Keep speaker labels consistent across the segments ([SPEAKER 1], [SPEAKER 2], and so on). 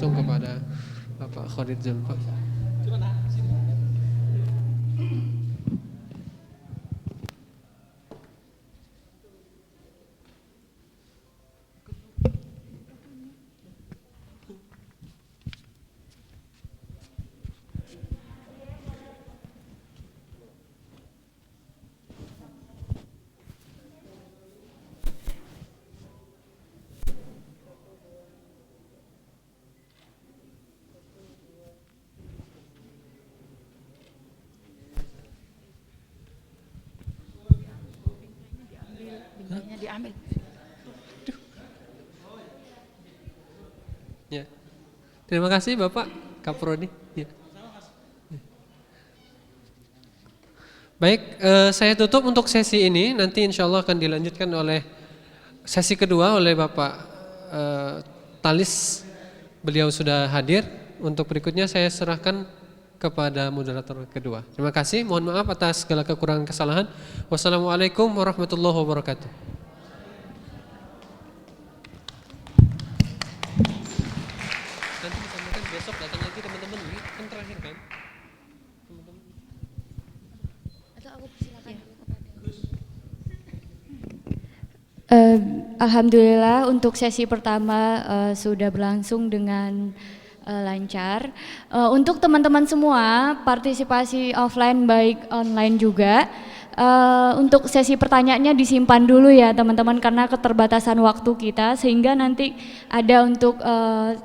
[SPEAKER 1] langsung kepada Bapak Khalid Zulfa.
[SPEAKER 2] Diambil.
[SPEAKER 1] Ya. Terima kasih Bapak Kaprodi. Ya. Baik, saya tutup untuk sesi ini. Nanti insya Allah akan dilanjutkan oleh sesi kedua oleh Bapak Talis. Beliau sudah hadir. Untuk berikutnya saya serahkan kepada moderator kedua. Terima kasih. Mohon maaf atas segala kekurangan kesalahan. Wassalamualaikum warahmatullahi wabarakatuh. Nanti disampaikan besok datang lagi teman-teman, kan terakhir kan?
[SPEAKER 2] Atau aku silakan
[SPEAKER 3] Alhamdulillah untuk sesi pertama sudah berlangsung dengan lancar. Untuk teman-teman semua partisipasi offline baik online juga. Untuk sesi pertanyaannya disimpan dulu ya teman-teman karena keterbatasan waktu kita sehingga nanti ada untuk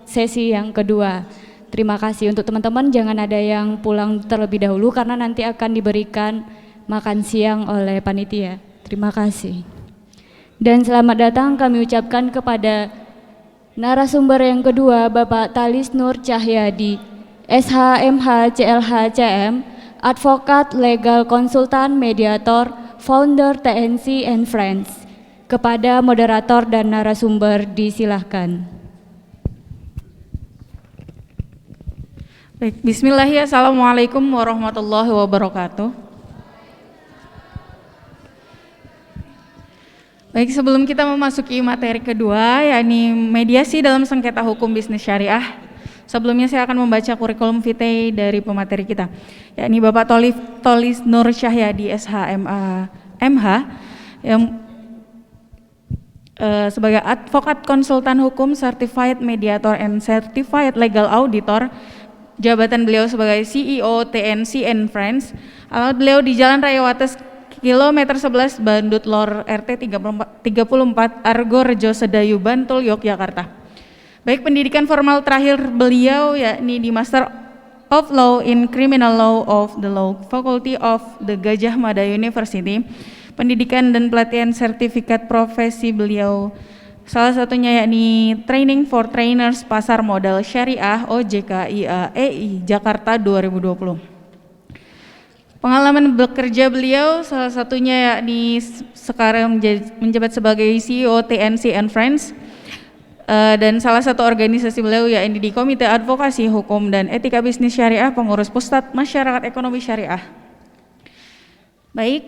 [SPEAKER 3] sesi yang kedua. Terima kasih untuk teman-teman, jangan ada yang pulang terlebih dahulu karena nanti akan diberikan makan siang oleh panitia. Terima kasih. Dan selamat datang kami ucapkan kepada narasumber yang kedua Bapak Talis Nur Cahyadi, SHMH CLH CM, advokat, legal konsultan, mediator, founder TNC and Friends. Kepada moderator dan narasumber disilahkan.
[SPEAKER 2] Baik, bismillahirrahmanirrahim. Assalamualaikum warahmatullahi wabarakatuh. Baik, sebelum kita memasuki materi kedua, yakni mediasi dalam sengketa hukum bisnis syariah, sebelumnya saya akan membaca kurikulum vitae dari pemateri kita, yakni Bapak Talis Nur Cahyadi, SHMA MH, yang sebagai advokat konsultan hukum, certified mediator and certified legal auditor. Jabatan beliau sebagai CEO TNC and Friends. Alamat beliau di Jalan Raya Wates kilometer 11 Bandut Lor RT 34 Argo Rejo Sedayu Bantul Yogyakarta. Baik, pendidikan formal terakhir beliau yakni di Master of Law in Criminal Law of the Law Faculty of the Gajah Mada University. Pendidikan dan pelatihan sertifikat profesi beliau salah satunya yakni Training for Trainers Pasar Modal Syariah OJK IAEI Jakarta 2020. Pengalaman bekerja beliau salah satunya yakni sekarang menjabat sebagai CEO TNC and Friends, dan salah satu organisasi beliau yakni di Komite Advokasi Hukum dan Etika Bisnis Syariah Pengurus Pusat Masyarakat Ekonomi Syariah. Baik,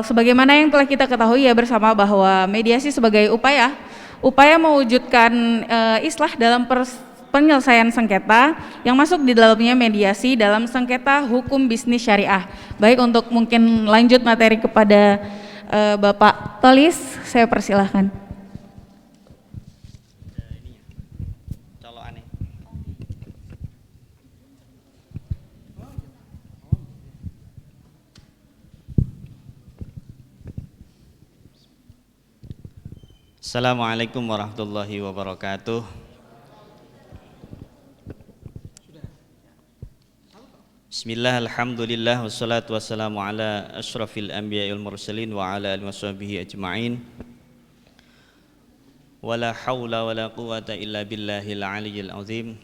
[SPEAKER 2] sebagaimana yang telah kita ketahui ya bersama bahwa mediasi sebagai upaya mewujudkan islah dalam penyelesaian sengketa yang masuk di dalamnya mediasi dalam sengketa hukum bisnis syariah. Baik, untuk mungkin lanjut materi kepada Bapak Talis, saya persilahkan.
[SPEAKER 4] Assalamualaikum warahmatullahi wabarakatuh. Bismillah, alhamdulillah, wassalatu wassalamu ala ashrafil anbiya wal mursalin wa ala alihi washabihi ajma'in. Wala hawla wala quwata illa billahil aliyyil azim.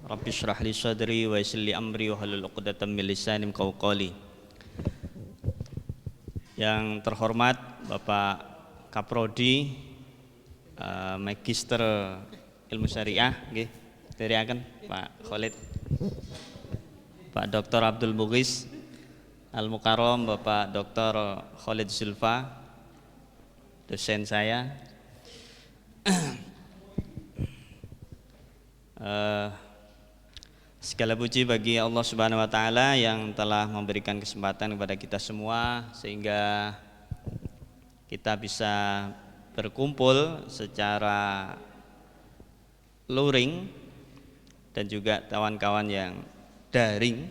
[SPEAKER 4] Rabbi shrah li sadri wa yassir li amri wa hlul 'uqdatam min lisani yafqahu qawli. Yang terhormat Bapak Kaprodi, Magister Ilmu Syariah, nggih, teriaken Pak Khalid. Pak Dr. Abdul Mughis Al-Mukarram, Bapak Dr. Khalid Zulfa, dosen saya. Segala puji bagi Allah Subhanahu wa taala yang telah memberikan kesempatan kepada kita semua sehingga kita bisa berkumpul secara luring dan juga kawan-kawan yang daring.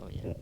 [SPEAKER 4] Oh ya.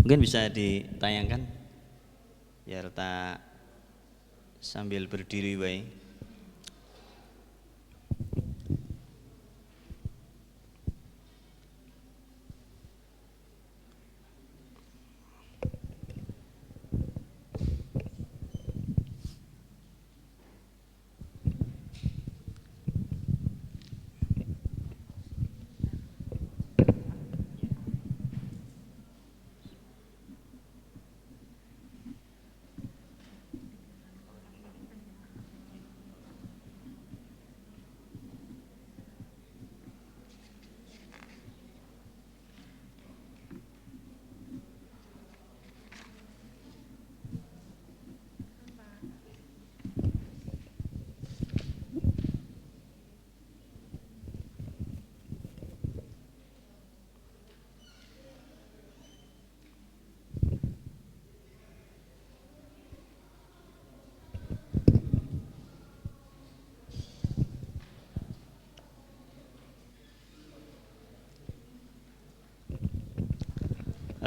[SPEAKER 4] Mungkin bisa ditayangkan biar tak sambil berdiri wae.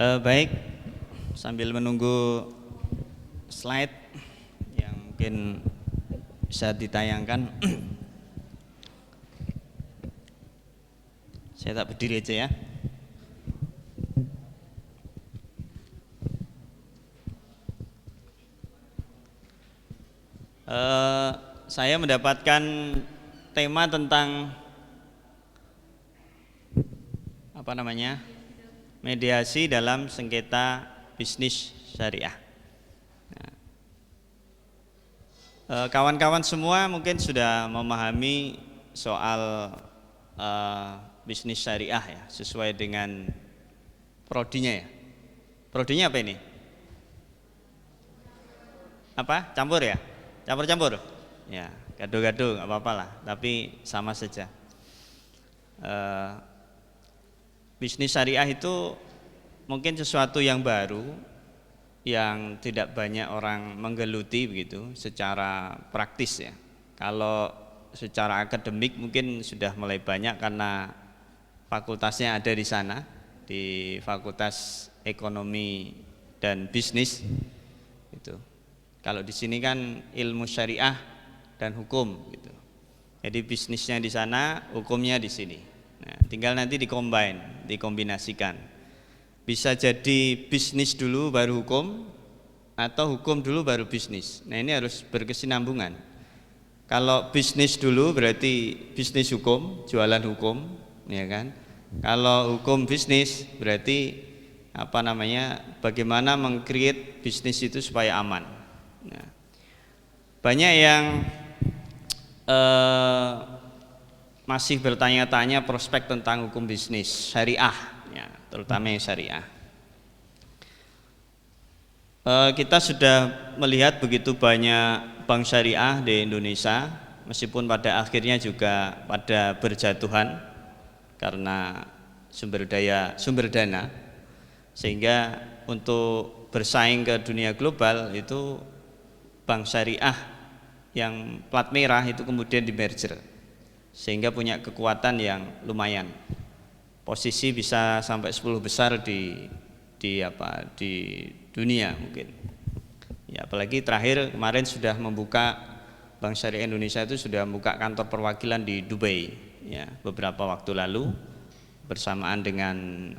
[SPEAKER 4] Baik, sambil menunggu slide yang mungkin bisa ditayangkan, saya tak berdiri aja ya. Saya mendapatkan tema tentang apa namanya? Mediasi dalam sengketa bisnis syariah. Kawan-kawan semua mungkin sudah memahami soal bisnis syariah ya, sesuai dengan prodinya ya. Prodinya apa ini? Apa? Campur ya? Campur-campur? Ya, gado-gado nggak apa-apa lah, tapi sama saja. Bisnis syariah itu mungkin sesuatu yang baru yang tidak banyak orang menggeluti begitu secara praktis ya. Kalau secara akademik mungkin sudah mulai banyak karena fakultasnya ada di sana, di Fakultas Ekonomi dan Bisnis itu. Kalau di sini kan ilmu syariah dan hukum gitu. Jadi bisnisnya di sana, hukumnya di sini. Nah, tinggal nanti dikombinasikan. Bisa jadi bisnis dulu baru hukum, atau hukum dulu baru bisnis. Nah, ini harus berkesinambungan. Kalau bisnis dulu berarti bisnis hukum, jualan hukum, ya kan? Kalau hukum bisnis berarti bagaimana meng-create bisnis itu supaya aman. Nah, banyak yang masih bertanya-tanya prospek tentang hukum bisnis syariah, ya, terutama yang syariah. Kita sudah melihat begitu banyak bank syariah di Indonesia, meskipun pada akhirnya juga pada berjatuhan karena sumber dana, sehingga untuk bersaing ke dunia global itu bank syariah yang plat merah itu kemudian di merger, sehingga punya kekuatan yang lumayan, posisi bisa sampai 10 besar di dunia mungkin ya. Apalagi terakhir kemarin sudah membuka, Bank Syariah Indonesia itu sudah membuka kantor perwakilan di Dubai ya, beberapa waktu lalu bersamaan dengan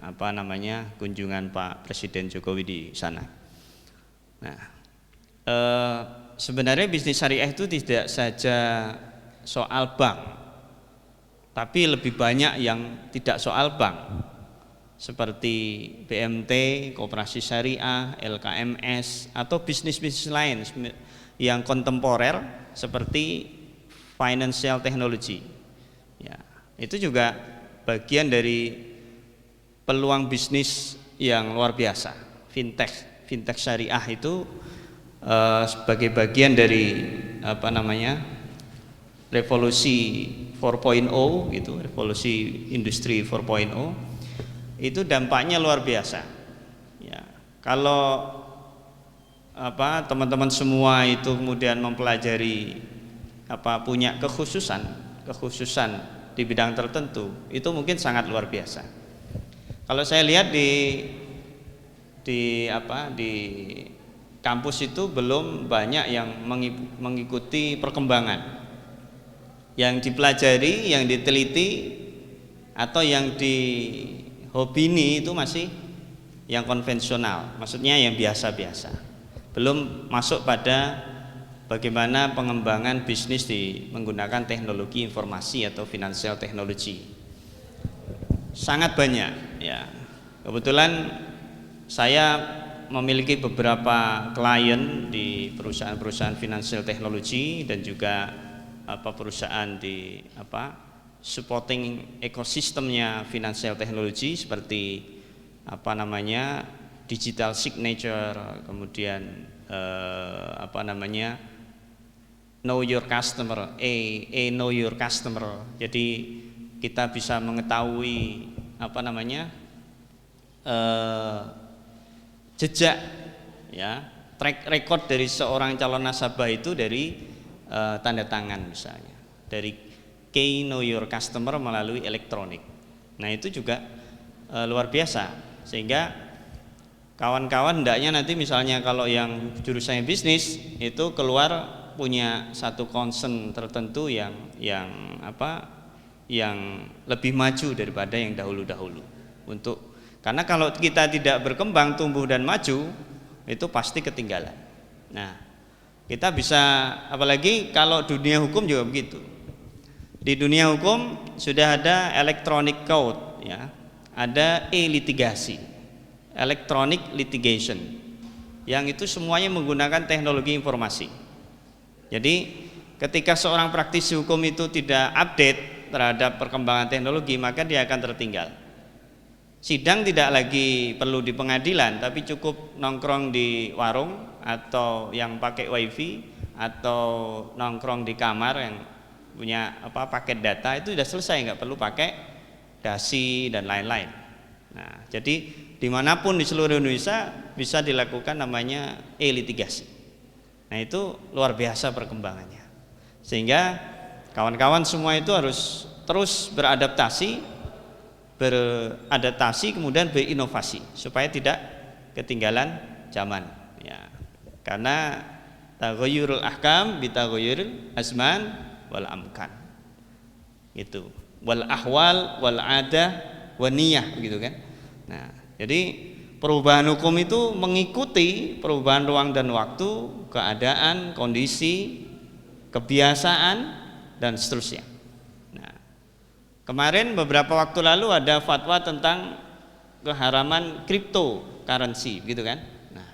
[SPEAKER 4] kunjungan Pak Presiden Jokowi di sana. Nah, sebenarnya bisnis syariah itu tidak saja soal bank, tapi lebih banyak yang tidak soal bank, seperti BMT, Koperasi Syariah, LKMS, atau bisnis-bisnis lain yang kontemporer seperti financial technology. Ya, itu juga bagian dari peluang bisnis yang luar biasa. Fintech syariah itu sebagai bagian dari revolusi 4.0 gitu, revolusi industri 4.0, itu dampaknya luar biasa. Ya, kalau teman-teman semua itu kemudian mempelajari punya kekhususan di bidang tertentu, itu mungkin sangat luar biasa. Kalau saya lihat di kampus itu belum banyak yang mengikuti perkembangan. Yang dipelajari, yang diteliti, atau yang dihobini itu masih yang konvensional, maksudnya yang biasa-biasa. Belum masuk pada bagaimana pengembangan bisnis menggunakan teknologi informasi atau financial technology. Sangat banyak ya. Kebetulan saya memiliki beberapa klien di perusahaan-perusahaan financial technology dan juga perusahaan di supporting ekosistemnya financial technology seperti digital signature, kemudian know your customer, know your customer. Jadi kita bisa mengetahui jejak ya, track record dari seorang calon nasabah itu dari tanda tangan misalnya, dari key know your customer melalui elektronik. Nah, itu juga luar biasa, sehingga kawan-kawan hendaknya nanti misalnya kalau yang jurusannya bisnis itu keluar punya satu concern tertentu yang lebih maju daripada yang dahulu-dahulu. Karena kalau kita tidak berkembang, tumbuh dan maju, itu pasti ketinggalan. Nah, kita bisa, apalagi kalau dunia hukum juga begitu. Di dunia hukum sudah ada electronic code ya, ada e-litigasi, electronic litigation, yang itu semuanya menggunakan teknologi informasi. Jadi ketika seorang praktisi hukum itu tidak update terhadap perkembangan teknologi, maka dia akan tertinggal. Sidang tidak lagi perlu di pengadilan, tapi cukup nongkrong di warung atau yang pakai wifi, atau nongkrong di kamar yang punya paket data, itu sudah selesai, nggak perlu pakai dasi dan lain-lain. Nah, jadi dimanapun di seluruh Indonesia bisa dilakukan namanya e-litigasi. Nah itu luar biasa perkembangannya, sehingga kawan-kawan semua itu harus terus beradaptasi kemudian berinovasi supaya tidak ketinggalan zaman ya. Karena taghayyurul ahkam bitaghayyuril azman wal amkan, gitu, wal ahwal wal adah wan niyah, begitu kan. Nah, jadi perubahan hukum itu mengikuti perubahan ruang dan waktu, keadaan, kondisi, kebiasaan, dan seterusnya. Nah, kemarin beberapa waktu lalu ada fatwa tentang keharaman cryptocurrency, gitu kan. Nah,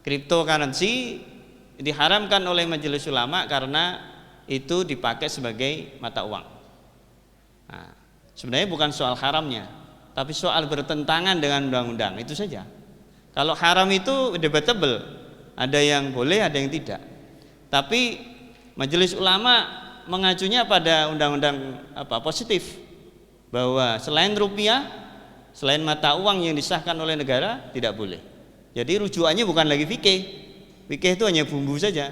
[SPEAKER 4] cryptocurrency diharamkan oleh Majelis Ulama karena itu dipakai sebagai mata uang. Nah, sebenarnya bukan soal haramnya, tapi soal bertentangan dengan undang-undang, itu saja. Kalau haram itu debatable, ada yang boleh, ada yang tidak. Tapi Majelis Ulama mengacunya pada undang-undang positif, bahwa selain rupiah, selain mata uang yang disahkan oleh negara, tidak boleh. Jadi rujukannya bukan lagi fikih. Fikih itu hanya bumbu saja.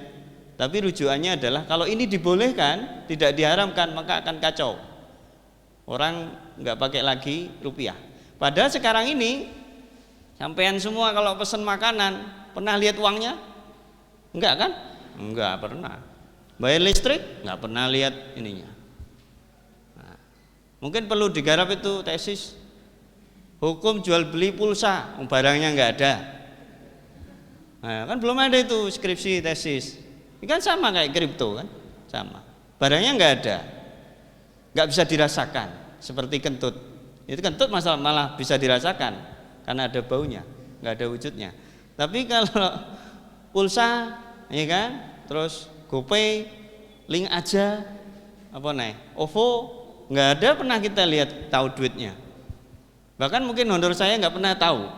[SPEAKER 4] Tapi rujukannya adalah kalau ini dibolehkan, tidak diharamkan, maka akan kacau. Orang nggak pakai lagi rupiah. Padahal sekarang ini sampean semua kalau pesan makanan pernah lihat uangnya? Enggak kan? Enggak pernah. Bayar listrik nggak pernah lihat ininya. Nah, mungkin perlu digarap itu tesis hukum jual beli pulsa, barangnya nggak ada. Nah, kan belum ada itu skripsi tesis. Ini kan sama kayak kripto kan, sama. Barangnya nggak ada, nggak bisa dirasakan. Seperti kentut, itu kentut malah bisa dirasakan karena ada baunya, nggak ada wujudnya. Tapi kalau pulsa, ya kan, terus GoPay, link aja, OVO, nggak ada pernah kita lihat tahu duitnya. Bahkan mungkin honor saya nggak pernah tahu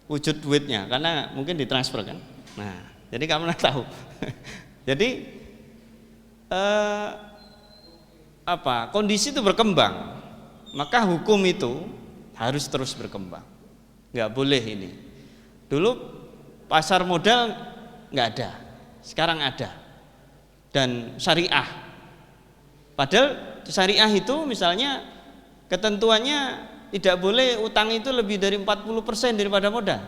[SPEAKER 4] wujud duitnya karena mungkin ditransfer kan. Nah, jadi nggak pernah tahu. Jadi kondisi itu berkembang, maka hukum itu harus terus berkembang, nggak boleh ini. Dulu pasar modal nggak ada, sekarang ada, dan syariah. Padahal syariah itu misalnya ketentuannya tidak boleh utang itu lebih dari 40% daripada modal.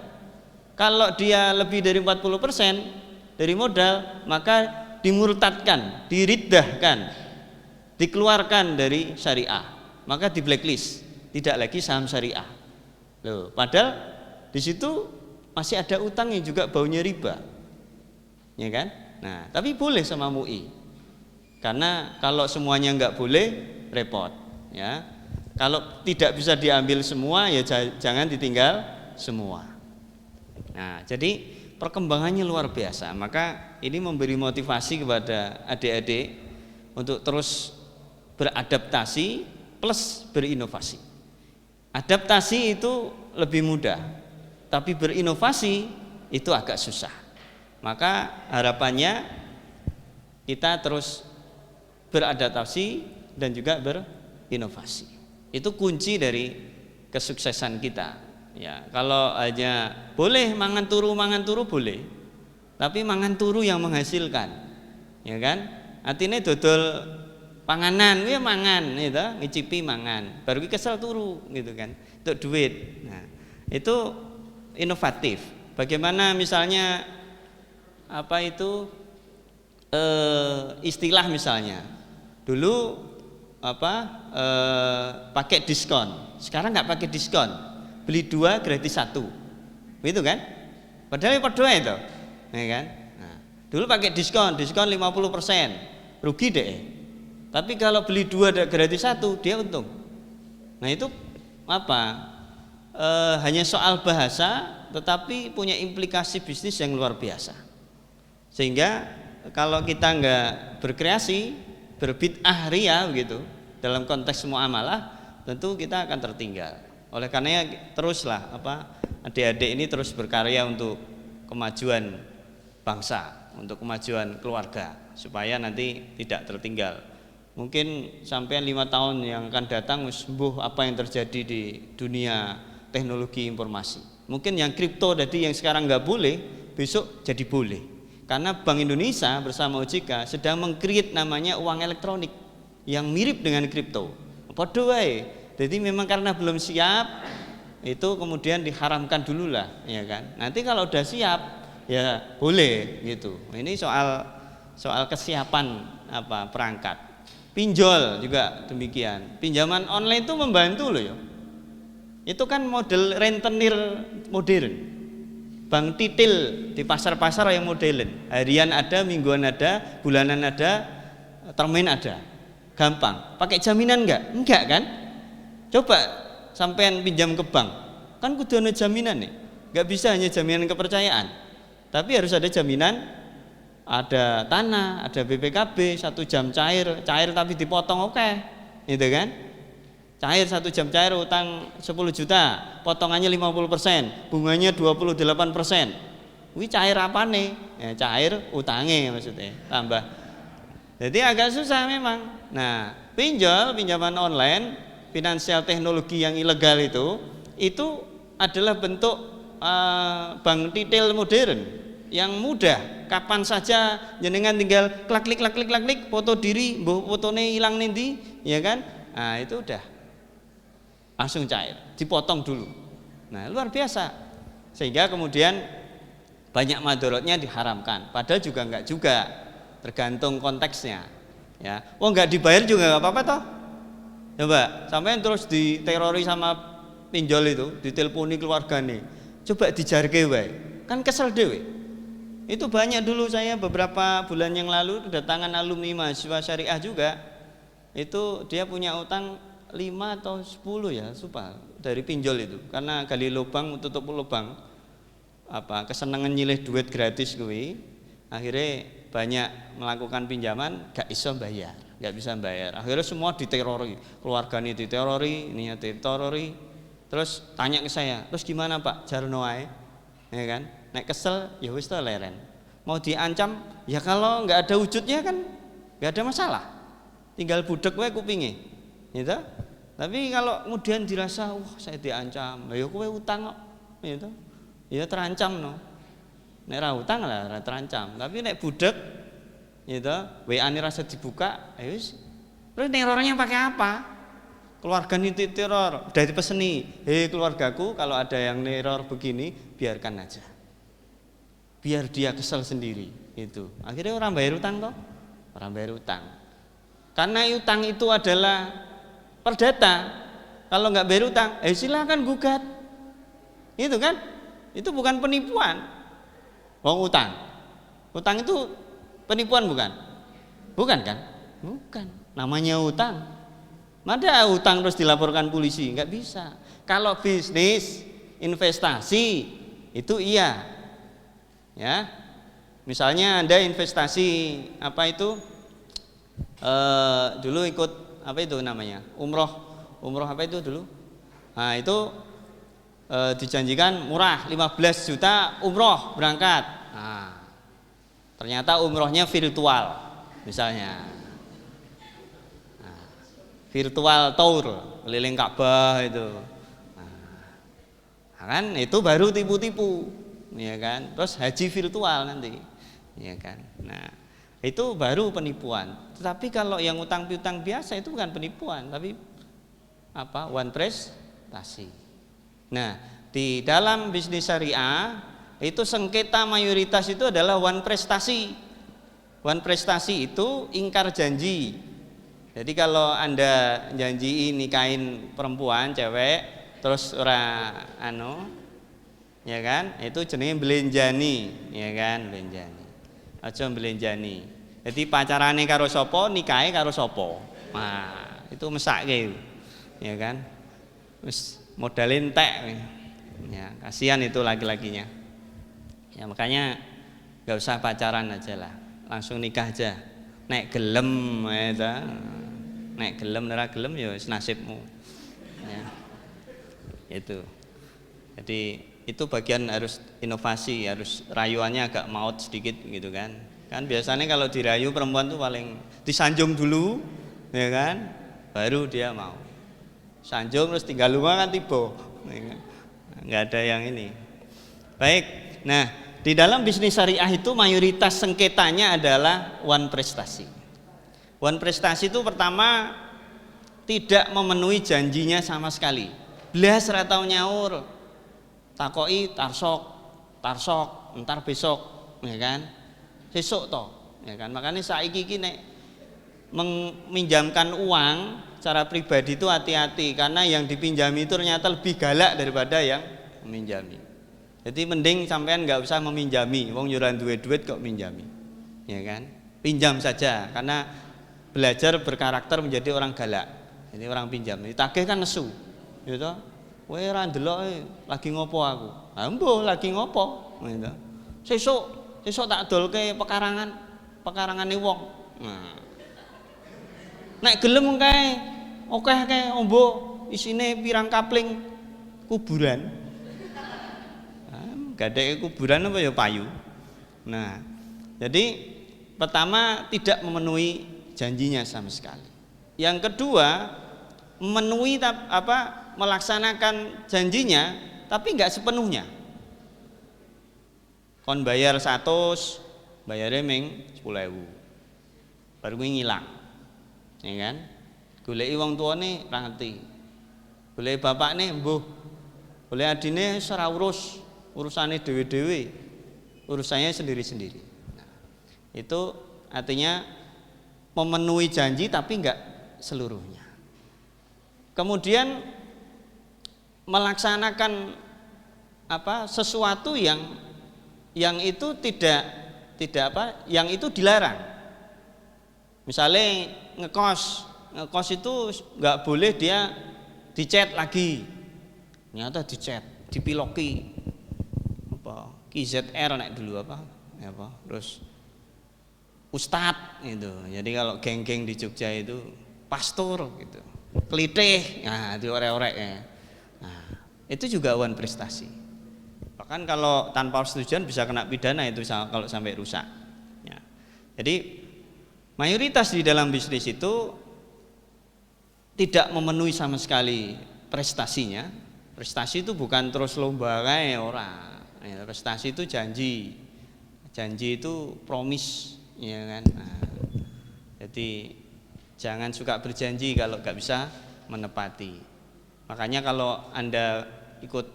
[SPEAKER 4] Kalau dia lebih dari 40% dari modal, maka dimurtadkan, diriddahkan, dikeluarkan dari syariah, maka di blacklist, tidak lagi saham syariah. Loh, padahal di situ masih ada utang yang juga baunya riba, ya kan? Nah, tapi boleh sama MUI, karena kalau semuanya nggak boleh repot, ya. Kalau tidak bisa diambil semua, ya jangan ditinggal semua. Nah, jadi perkembangannya luar biasa, maka ini memberi motivasi kepada adik-adik untuk terus beradaptasi plus berinovasi. Adaptasi itu lebih mudah, tapi berinovasi itu agak susah. Maka harapannya kita terus beradaptasi dan juga berinovasi. Itu kunci dari kesuksesan kita. Ya, kalau hanya boleh mangan turu boleh, tapi mangan turu yang menghasilkan, ya kan? Artinya dodol panganan, ya mangan, gitu, ngicipi mangan, baru kesel turu, gitu kan, untuk duit. Nah, itu inovatif. Bagaimana misalnya istilah misalnya dulu pakai diskon, sekarang nggak pakai diskon, beli 2 gratis 1, gitu kan? Padahal padha itu, ya kan? Nah, dulu pakai diskon 50%, rugi deh. Tapi kalau beli 2 gratis 1, dia untung. Nah itu hanya soal bahasa, tetapi punya implikasi bisnis yang luar biasa. Sehingga kalau kita nggak berkreasi, berbid'ah ria begitu dalam konteks muamalah, tentu kita akan tertinggal. Oleh karenanya teruslah adik-adik ini terus berkarya untuk kemajuan bangsa, untuk kemajuan keluarga, supaya nanti tidak tertinggal. Mungkin sampai 5 tahun yang akan datang sembuh apa yang terjadi di dunia teknologi informasi. Mungkin yang kripto tadi yang sekarang nggak boleh, besok jadi boleh. Karena Bank Indonesia bersama OJK sedang meng-create namanya uang elektronik yang mirip dengan kripto. Padha wae. Jadi memang karena belum siap, itu kemudian diharamkan dulu lah, ya kan. Nanti kalau udah siap, ya boleh gitu. Ini soal kesiapan perangkat. Pinjol juga demikian. Pinjaman online itu membantu loh ya. Itu kan model rentenir modern. Bank titil di pasar-pasar yang modern. Harian ada, mingguan ada, bulanan ada, termin ada. Gampang. Pakai jaminan enggak? Enggak kan? Coba sampean pinjam ke bank. Kan kudu ada jaminan nih. Enggak bisa hanya jaminan kepercayaan. Tapi harus ada jaminan, ada tanah, ada BPKB, 1 jam cair tapi dipotong oke. Gitu kan? Cair 1 jam cair utang 10 juta, potongannya 50%, bunganya 28%. Wih cair apa nih? Ya, cair utangnya maksudnya, tambah. Jadi agak susah memang. Nah, pinjaman online, finansial teknologi yang ilegal itu adalah bentuk bank titil modern yang mudah. Kapan saja jenengan tinggal klik, foto diri, fotone hilang nanti, ya kan? Nah, itu udah langsung cair, dipotong dulu. Nah, luar biasa. Sehingga kemudian banyak madorotnya diharamkan. Padahal juga enggak juga, tergantung konteksnya. Ya, enggak dibayar juga enggak apa-apa toh. Coba, sampean terus diterori sama pinjol itu, diteleponi keluargane. Coba dijarke wae. Kan kesel dhewe. Itu banyak dulu saya beberapa bulan yang lalu kedatangan alumni mahasiswa syariah juga. Itu dia punya utang 5 atau 10 ya, lupa, dari pinjol itu. Karena gali lubang tutup lubang. Kesenangan nyilih duit gratis kuwi. Akhirnya banyak melakukan pinjaman gak bisa bayar, gak bisa bayar. Akhirnya semua diterori, keluarganya diterori, ininya diterori. Terus tanya ke saya, "Terus gimana, Pak? Jarno ae." Ya kan? Nek kesel ya wis to leren. Mau diancam ya kalau nggak ada wujudnya kan nggak ada masalah. Tinggal budek wae kupinge. Gitu. Tapi kalau kemudian dirasa wah saya diancam, ya kowe utang kok. Gitu. Ya terancam no. Nek ra utang lah ra terancam. Tapi nek budek gitu, WA-ne rasa dibuka, ya wis. Terus nerornya pakai apa? Keluarga itu teror, udah dipeseni, "Hei keluargaku, kalau ada yang neror begini, biarkan aja. Biar dia kesel sendiri." Itu. Akhirnya orang bayar utang toh? Orang bayar utang. Karena utang itu adalah perdata. Kalau nggak bayar utang, silakan gugat. Itu kan? Itu bukan penipuan. Utang. Utang itu penipuan bukan? Bukan kan? Bukan. Namanya utang. Ada utang terus dilaporkan polisi? Nggak bisa. Kalau bisnis, investasi itu iya. Ya. Misalnya Anda investasi dulu ikut namanya? Umroh apa itu dulu? Nah, itu dijanjikan murah 15 juta umroh berangkat. Nah, ternyata umrohnya virtual misalnya. Virtual tour keliling Ka'bah itu. Nah, kan itu baru tipu-tipu, ya kan? Terus haji virtual nanti, ya kan? Nah, itu baru penipuan. Tetapi kalau yang utang piutang biasa itu bukan penipuan, tapi one prestasi. Nah, di dalam bisnis syariah itu sengketa mayoritas itu adalah one prestasi. One prestasi itu ingkar janji. Jadi kalau Anda janji nikahin perempuan, cewek, terus ya kan? Itu jenenge belenjani, ya kan? Belenjani. Aja belenjani. Jadi pacarane karo sapa, nikahe karo sapa. Nah, itu mesake. Ya kan? Wis modal entek. Ya, kasihan itu laki-lakinya. Ya makanya enggak usah pacaran aja lah. Langsung nikah aja. Nek gelem ya. Nek gelem ora gelem ya wis nasibmu. Ya. Itu. Jadi itu bagian harus inovasi, harus rayuannya agak maut sedikit gitu kan. Kan biasanya kalau dirayu perempuan tuh paling disanjung dulu, ya kan? Baru dia mau. Sanjung terus tinggal lunga kan tiba. Ya kan? nggak ada yang ini. Baik, nah di dalam bisnis syariah itu mayoritas sengketanya adalah one prestasi. One prestasi itu pertama tidak memenuhi janjinya sama sekali. Belas ra tau nyaur, takoi tarsok, entar besok, ya kan? Sesuk toh, ya kan? Makanya saiki iki nek meminjamkan uang secara pribadi itu hati-hati karena yang dipinjami itu ternyata lebih galak daripada yang meminjami. Jadi mending sampean nggak usah meminjami, wong yuran duwe duit kok minjami, ya kan? Pinjam saja karena belajar berkarakter menjadi orang galak. Jadi orang pinjam, ditagih kan nesu, gitu. Kowe ora ndelok lagi ngopo aku? Ah mbuh lagi ngopo, gitu. Sesuk tak dolke pekarangane wong. Nah. Nek gelem kae akeh kae ombo isine pirang kapling kuburan. Gadeke kuburan apa ya payu. Nah, jadi pertama tidak memenuhi janjinya sama sekali. Yang kedua, memenuhi melaksanakan janjinya tapi enggak sepenuhnya. Kon bayar 100, bayare ming 10.000. Baru kuwi ngilang. Ya kan? Goleki wong tuane ra ngerti. Goleki bapakne mbuh. Goleki adine ora urus. Urusannya dewe-dewe, urusannya sendiri-sendiri. Nah, itu artinya memenuhi janji tapi enggak seluruhnya. Kemudian melaksanakan sesuatu yang itu tidak yang itu dilarang. Misalnya ngekos itu enggak boleh dia dicet lagi. Ternyata dicet, dipiloki. KZR naik dulu terus ustadz gitu. Jadi kalau geng-geng di Jogja itu pastor gitu, kelitih, nah itu orek-orek ya. Nah, itu juga one prestasi. Bahkan kalau tanpa persetujuan bisa kena pidana itu kalau sampai rusak. Ya. Jadi mayoritas di dalam bisnis itu tidak memenuhi sama sekali prestasinya. Prestasi itu bukan terus lomba kayak orang. Ya, prestasi itu janji itu promise, ya kan. Nah, jadi jangan suka berjanji kalau nggak bisa menepati. Makanya kalau Anda ikut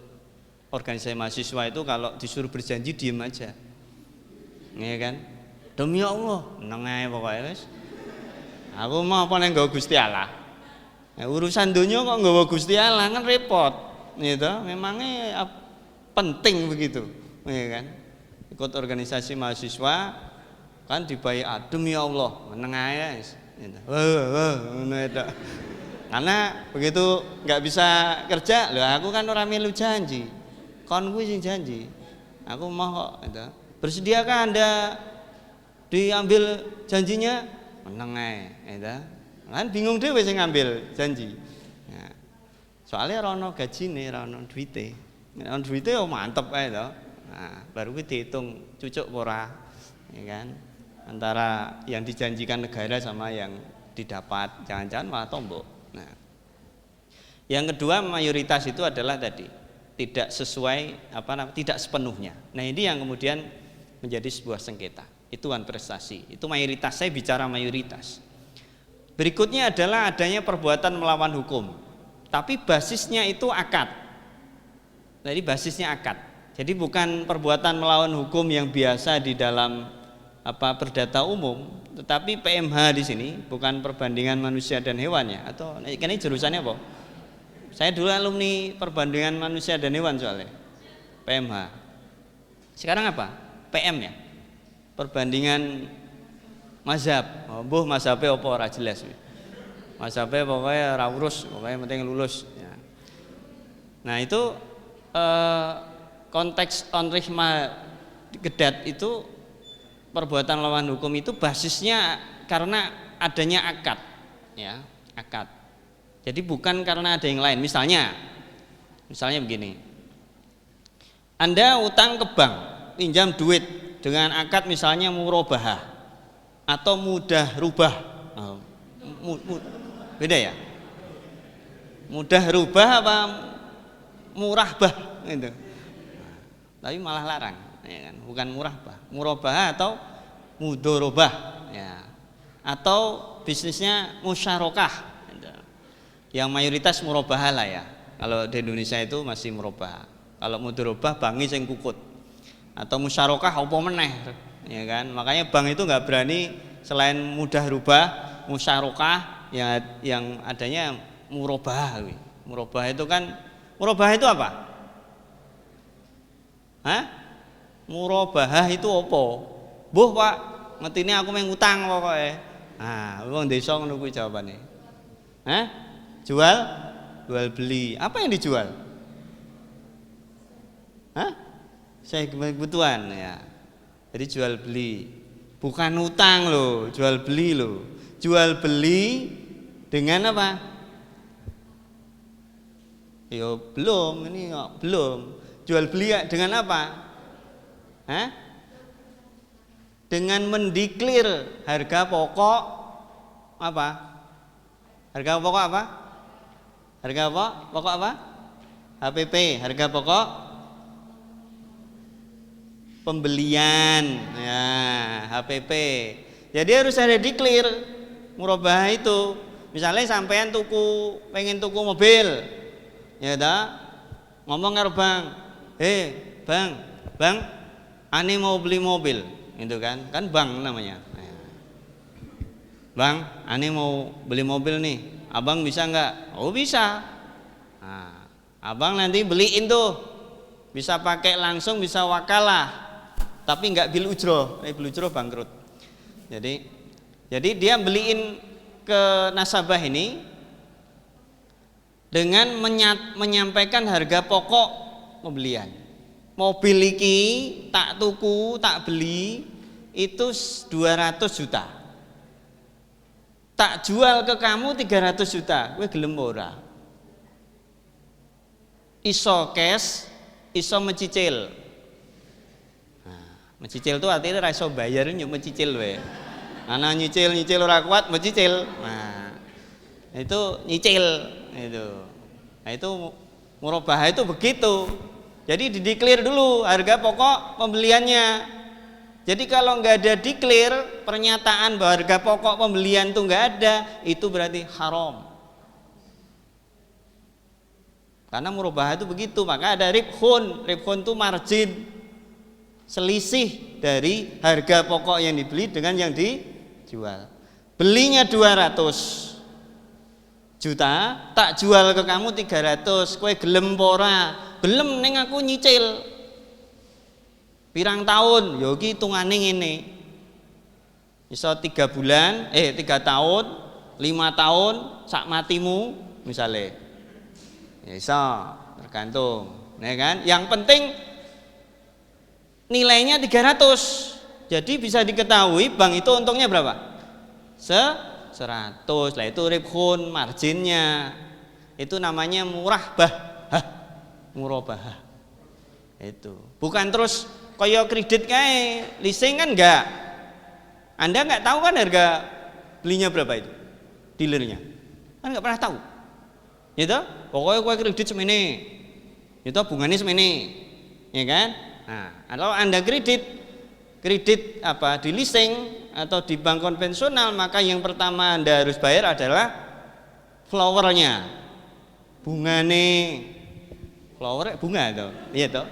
[SPEAKER 4] organisasi mahasiswa itu kalau disuruh berjanji diem aja, ya kan. Demi Allah, meneng ae pokoknya wis. Aku mau apa neng nggawa Gusti Allah. Nah, urusan dunia kok nggawa Gusti Allah kan repot, gitu. Memangnya penting begitu, ya kan? Ikut organisasi mahasiswa kan dibayar demi Allah meneng ae gitu. Karena begitu nggak bisa kerja, loh aku kan orang melu janji, kon kuwi sing janji, aku mau kok. Gitu. Bersediakah Anda diambil janjinya? Meneng ae, gitu. Kan bingung dhewe sing ngambil janji. Nah, soalnya rono gajine, rono duite. Nek duwite yo mantep ae to. Nah, baru kuwi dihitung cucuk ora, ya kan? Antara yang dijanjikan negara sama yang didapat, jangan-jangan malah tombok. Nah. Yang kedua mayoritas itu adalah tadi tidak sesuai tidak sepenuhnya. Nah, ini yang kemudian menjadi sebuah sengketa. Itu one prestasi. Itu mayoritas, saya bicara mayoritas. Berikutnya adalah adanya perbuatan melawan hukum. Tapi basisnya itu akad. Jadi basisnya akad. Jadi bukan perbuatan melawan hukum yang biasa di dalam perdata umum, tetapi PMH di sini bukan perbandingan manusia dan hewan ya. Atau ini jurusannya apa? Saya dulu alumni perbandingan manusia dan hewan soalnya. PMH. Sekarang apa? PM ya. Perbandingan mazhab. Oh, mbuh mazhabe apa ora jelas. Mazhabe pokoknya ora urus, pokoknya penting lulus ya. Nah, itu konteks onrihma gedat itu perbuatan lawan hukum itu basisnya karena adanya akad, ya akad. Jadi bukan karena ada yang lain. Misalnya begini, Anda utang ke bank, pinjam duit dengan akad misalnya murabahah atau mudah rubah, beda ya? Mudah rubah apa murah bah gitu. Tapi malah larang, ya kan? Bukan murah bah, murabah atau mudorobah, ya. Atau bisnisnya musyarakah, gitu. Yang mayoritas murabah lah ya. Kalau di Indonesia itu masih murabah. Kalau mudorobah bangi sing kukut. Atau musyarakah apa meneh, ya kan? Makanya bank itu nggak berani selain mudah rubah, musyarakah yang adanya murabah. Murabah itu kan, murabah itu apa? Hah? Murabah itu apa? Mbuh Pak, ngetine aku meng utang pokoke. Nah, wong desa ngono kuwi jawabane. Hah? Jual beli. Apa yang dijual? Hah? Saya kebutuhan ya. Jadi jual beli. Bukan utang loh, jual beli loh. Jual beli dengan apa? Yo belum, ini kok belum. Jual beli dengan apa? Hah? Dengan mendeklir harga pokok apa? Harga pokok apa? Harga pokok apa? HPP, harga pokok pembelian, ya HPP. Jadi harus ada declare murabah itu. Misalnya sampean pengen tuku mobil, ya dah, ngomong karo bang, bang, ane mau beli mobil, itu kan bang namanya. Bang, ane mau beli mobil nih, abang bisa nggak? Oh bisa. Nah, abang nanti beliin tuh, bisa pakai langsung, bisa wakalah, tapi nggak bil ujroh, bil ujroh bangkrut. Jadi dia beliin ke nasabah ini dengan menyampaikan harga pokok pembelian. Mobil iki tak tuku, tak beli itu 200 juta. Tak jual ke kamu 300 juta. Kowe gelem ora? Iso cash, iso mencicil. Nah, mencicil itu artinya ra iso bayar yo mencicil wae. Ana nyicil ora kuat mencicil. Nah, itu nyicil itu. Nah, itu murabah itu begitu. Jadi dideklir dulu harga pokok pembeliannya. Jadi kalau nggak ada declare pernyataan bahwa harga pokok pembelian itu nggak ada, itu berarti haram. Karena murabah itu begitu, maka ada ribhun. Ribhun itu margin, selisih dari harga pokok yang dibeli dengan yang dijual. Belinya 200 juta, tak jual ke kamu 300, kowe gelem ora? Belum neng aku nyicil. Pirang tahun, yogi hitungane ngene. Iso 3 bulan, 3 tahun, 5 tahun, sak matimu misalnya. Ya iso, tergantung. Ya kan? Yang penting nilainya 300. Jadi bisa diketahui bank itu untungnya berapa? 100. Lah itu ribhun, marginnya. Itu namanya murabah. Murabah. Itu. Bukan terus kaya kredit kae, leasing kan enggak. Anda enggak tahu kan harga belinya berapa itu? Dealernya. Kan enggak pernah tahu. Ya toh? Pokoknya kowe kredit semene. Ya toh bunganya semene. Ya kan? Nah, kalau Anda kredit apa di leasing atau di bank konvensional, maka yang pertama Anda harus bayar adalah flowernya. Bungane. Flower bunga itu. Iya toh?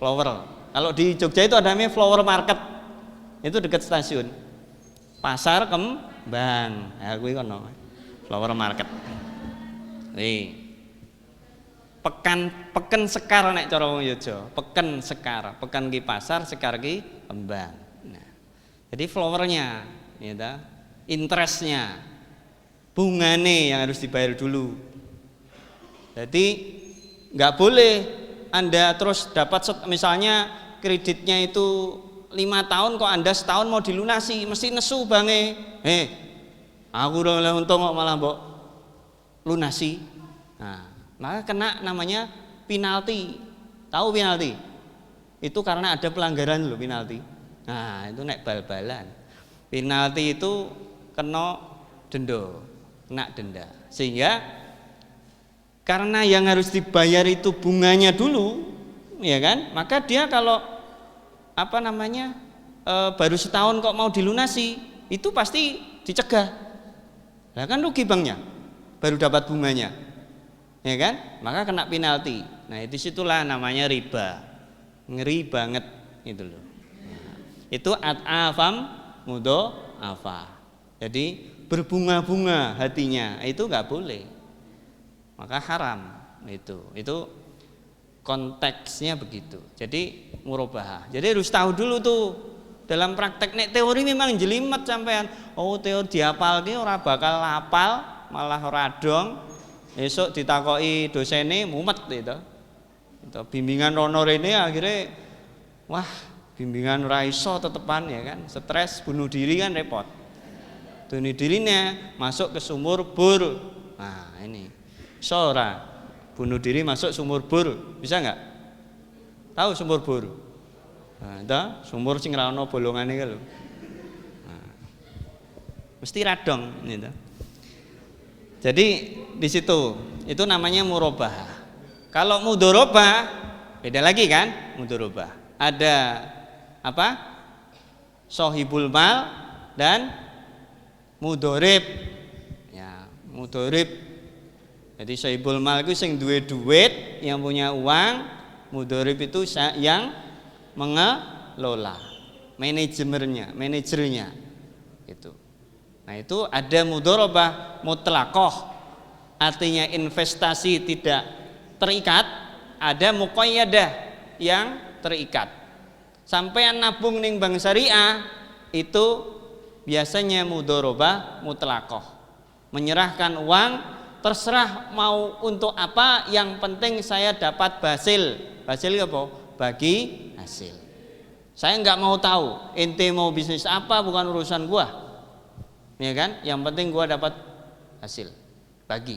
[SPEAKER 4] Flower. Kalau di Jogja itu ada namanya Flower Market. Itu dekat stasiun. Pasar Kembang. Ya kuwi kono. Flower Market. Peken sekar nek cara wong Yogya. Peken sekar, peken ki pasar, sekar ki kembang. Nah. Jadi flowernya, ya ta? Interestnya. Bungane yang harus dibayar dulu. Jadi nggak boleh Anda terus dapat misalnya kreditnya itu 5 tahun kok Anda setahun mau dilunasi, mesti nesu bange. Aku udah untung kok malah mbok lunasi. Nah, maka kena namanya penalti. Tahu penalti? Itu karena ada pelanggaran loh penalti. Nah, itu nek bal-balan. Penalti itu kena denda. Sehingga karena yang harus dibayar itu bunganya dulu, ya kan? Maka dia kalau baru setahun kok mau dilunasi, itu pasti dicegah. Lah kan rugi banknya, baru dapat bunganya, ya kan? Maka kena penalti. Nah, disitulah namanya riba, ngeri banget itu loh. Nah, itu at'afam mudha'afa. Jadi berbunga-bunga hatinya, itu nggak boleh, maka haram itu konteksnya begitu. Jadi murabahah. Jadi harus tahu dulu tuh dalam praktek. Nek teori memang jelimet sampean. Oh, teori diapalke ora bakal hafal, malah ora dong. Esok ditakoki dosene mumet itu. Itu bimbingan rono rene akhirnya wah, bimbingan ora iso tetepan ya kan. Stres bunuh diri kan repot. Bunuh dirinya masuk ke sumur bor. Nah, ini. Sora bunuh diri masuk sumur bor, bisa nggak? Tahu sumur bor? Nah, itu sumur sing ra ono bolongane kan lho. Nah, mesti radong gitu. Jadi di situ itu namanya murabahah. Kalau mudharabah beda lagi kan? Mudharabah. Ada apa? Sohibul mal dan mudharib. Ya, mudharib. Jadi sohibul mal itu sing duwe duit, yang punya uang. Mudharib itu yang mengelola, manajernya itu. Nah, itu ada mudharabah mutlaqah, artinya investasi tidak terikat. Ada muqayyadah yang terikat. Sampean nabung ning bank syariah itu biasanya mudharabah mutlaqah, menyerahkan uang terserah mau untuk apa, yang penting saya dapat hasil. Hasil apa? Bagi hasil. Saya nggak mau tahu ente mau bisnis apa, bukan urusan gua, ya kan? Yang penting gua dapat hasil, bagi.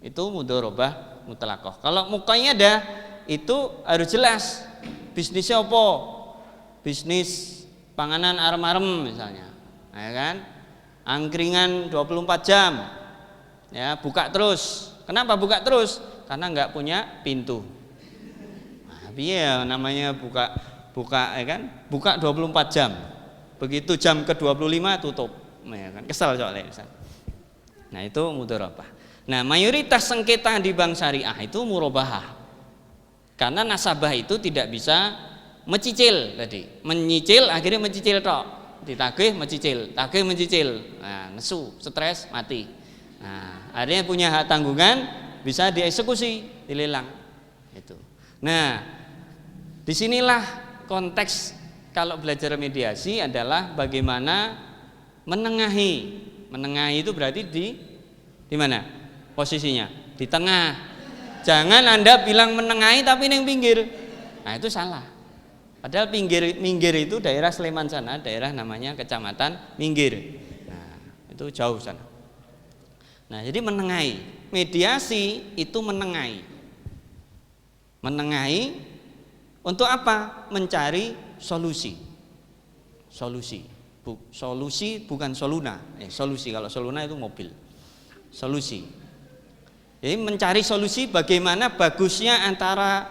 [SPEAKER 4] Itu mudharabah mutlaqah. Kalau muqayyadah itu harus jelas bisnisnya apa, bisnis panganan arem-arem misalnya, ya kan? Angkringan 24 jam, ya buka terus. Kenapa buka terus? Karena nggak punya pintu. Iya, namanya buka ya kan? Buka 24 jam. Begitu jam ke-25 tutup. Ya kan? Kesal soalnya. Nah, itu mudharabah. Nah, mayoritas sengketa di bank syariah itu murabahah. Karena nasabah itu tidak bisa mencicil tadi. Menyicil akhirnya mencicil tok. Ditagih mencicil, tagih mencicil. Nah, nesu, stres, mati. Nah, akhirnya punya hak tanggungan bisa dieksekusi, dilelang. Itu. Nah, disinilah konteks kalau belajar mediasi adalah bagaimana menengahi. Menengahi itu berarti di mana posisinya? Di tengah. Jangan Anda bilang menengahi tapi yang pinggir. Nah, itu salah. Padahal minggir itu daerah Sleman sana, daerah namanya Kecamatan Minggir. Nah, itu jauh sana. Nah, jadi menengahi. Mediasi itu menengahi. Menengahi untuk apa? Mencari solusi. Solusi bukan soluna. Solusi, kalau soluna itu mobil. Solusi. Jadi mencari solusi bagaimana bagusnya antara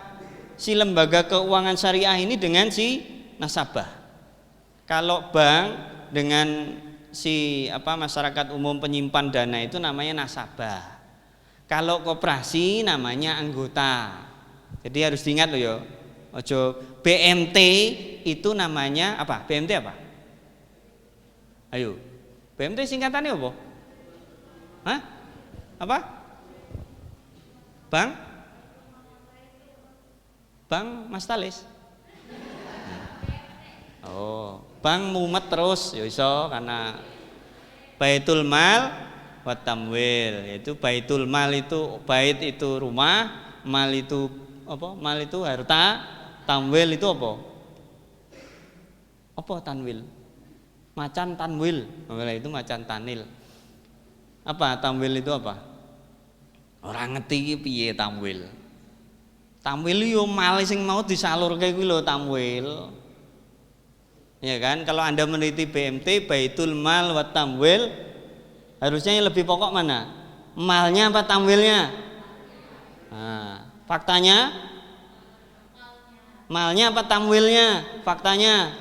[SPEAKER 4] si lembaga keuangan syariah ini dengan si nasabah. Kalau bank dengan si masyarakat umum penyimpan dana itu namanya nasabah. Kalau koperasi namanya anggota. Jadi harus diingat loh ya. Ojo BMT itu namanya apa? BMT apa? Ayo. BMT singkatannya apa? Hah? Apa? Bank Mastalis. Oh, bank mumet terus ya iso karena Baitul Mal wa Tamwil, yaitu Baitul Mal itu bait itu rumah, mal itu apa? Mal itu harta, tamwil itu apa? Apa tanwil? Macan tanwil. Itu macan tanil. Apa tamwil itu apa? Orang ngerti piye tamwil. Tamwil yo mal sing mau disalurke kuwi lho tamwil. Ya kan? Kalau Anda meneliti BMT, Baitul Mal wa Tamwil, harusnya yang lebih pokok mana? Malnya apa tamwilnya? Nah, faktanya? Malnya apa tamwilnya? Faktanya?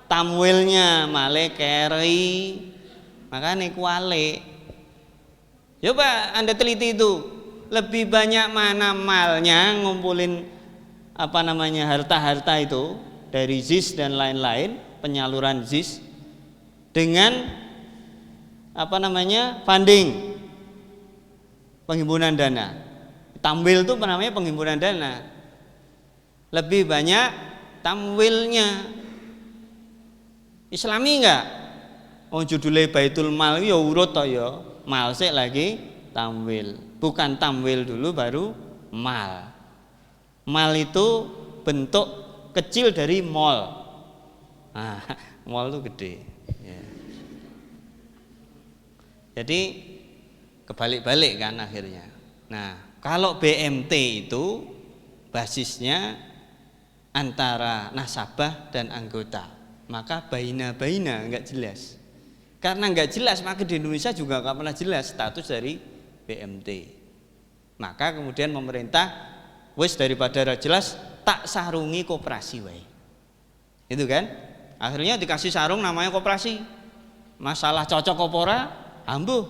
[SPEAKER 4] Tamwilnya, male keri. Makanya kuale. Coba Anda teliti itu. Lebih banyak mana malnya ngumpulin harta-harta itu dari ZIS dan lain-lain, penyaluran ZIS dengan funding, penghimpunan dana. Tamwil itu namanya penghimpunan dana. Lebih banyak tamwilnya. Islami enggak? Oh judulnya Baitul Mal ya urut toh ya. Mal sik lagi tamwil. Bukan tamwil dulu baru mal. Mal itu bentuk kecil dari mall. Nah, mall itu gede. Ya. Jadi kebalik-balik kan akhirnya. Nah, kalau BMT itu basisnya antara nasabah dan anggota, maka baina-baina enggak jelas. Karena enggak jelas, maka di Indonesia juga enggak pernah jelas status dari BMT. Maka kemudian pemerintah wis daripada jelas tak sarungi koperasi wae. Itu kan? Akhirnya dikasih sarung namanya koperasi. Masalah cocok apa ora? Ambuh.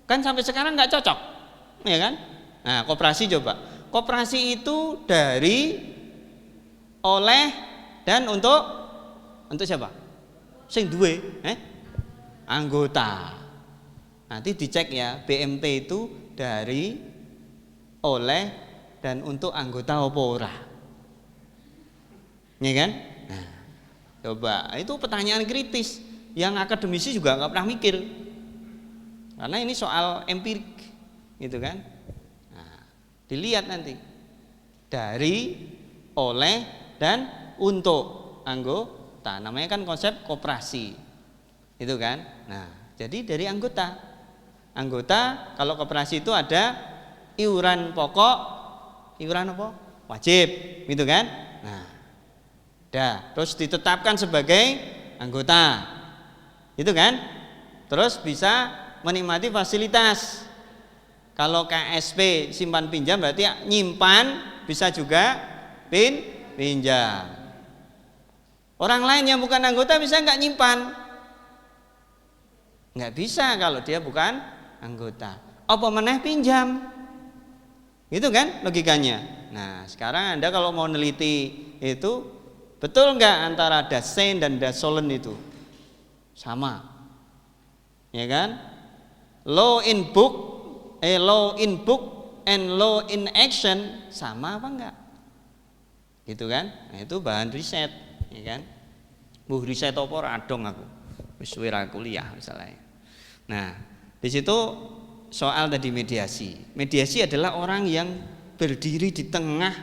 [SPEAKER 4] Kan sampai sekarang enggak cocok. Ya kan? Nah, koperasi coba. Koperasi itu dari, oleh, dan untuk siapa? Sing duwe, anggota. Nanti dicek ya, BMT itu dari, oleh, dan untuk anggota apa ora. Ya kan? Nah, coba, itu pertanyaan kritis yang akademisi juga nggak pernah mikir. Karena ini soal empirik, gitu kan? Nah, dilihat nanti dari, oleh, dan untuk anggota. Namanya kan konsep koperasi, itu kan? Nah, jadi dari anggota. Anggota kalau koperasi itu ada iuran pokok, iuran apa? Wajib, gitu kan? Nah, terus ditetapkan sebagai anggota, itu kan? Terus bisa menikmati fasilitas. Kalau KSP simpan pinjam berarti nyimpan, bisa juga pinjam. Orang lain yang bukan anggota bisa nggak nyimpan? Nggak bisa kalau dia bukan anggota. Apa meneh pinjam? Itu kan logikanya. Nah, sekarang Anda kalau mau neliti itu betul nggak antara dasen dan dasolen itu sama? Ya kan? Law in book and law in action sama apa enggak? Gitu kan? Nah, itu bahan riset, ya kan? Riset apa ora adong aku. Wis suwe ra kuliah misalnya. Nah, di situ soal tadi mediasi. Mediasi adalah orang yang berdiri di tengah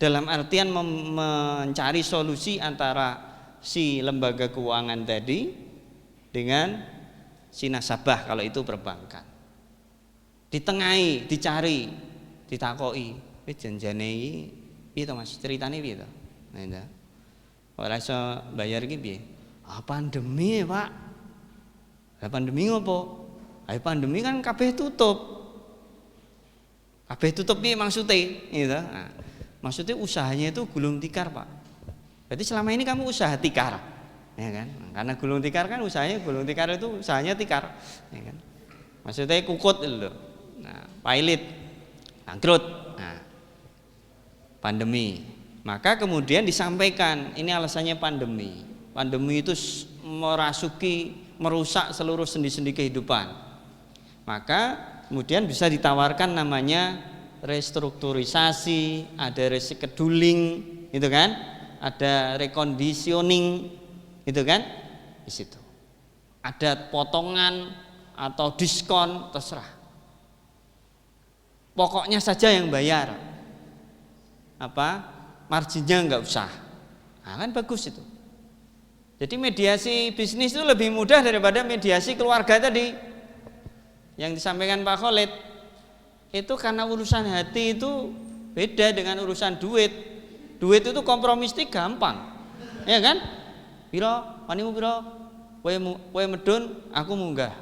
[SPEAKER 4] dalam artian mencari solusi antara si lembaga keuangan tadi dengan si nasabah kalau itu perbankan. Ditengahi, dicari, ditakoki, wis janjane iki piye to Mas? Ceritane piye to? Nah, itu. Ora iso bayar iki piye? Pandemi, Pak. Lah pandemi ngopo? Pandemi kan kabeh tutup. Kabeh tutup piye maksudnya? Gitu. Nah, maksudnya usahanya itu gulung tikar, Pak. Berarti selama ini kamu usaha tikar, ya kan? Karena gulung tikar kan usahanya gulung tikar itu usahanya tikar, ya kan? Maksudnya kukut itu. Nah, pailit, bangkrut. Nah, pandemi. Maka kemudian disampaikan ini alasannya pandemi. Pandemi itu merusak seluruh sendi-sendi kehidupan. Maka kemudian bisa ditawarkan namanya restrukturisasi, ada rescheduling, gitu kan? Ada reconditioning, gitu kan? Di situ. Ada potongan atau diskon, terserah. Pokoknya saja yang bayar. Marginnya enggak usah. Nah, kan bagus itu. Jadi mediasi bisnis itu lebih mudah daripada mediasi keluarga tadi yang disampaikan Pak Khalid. Itu karena urusan hati itu beda dengan urusan duit. Duit itu kompromistik gampang, ya kan? Piro, panimu piro? Kowe medun, aku munggah.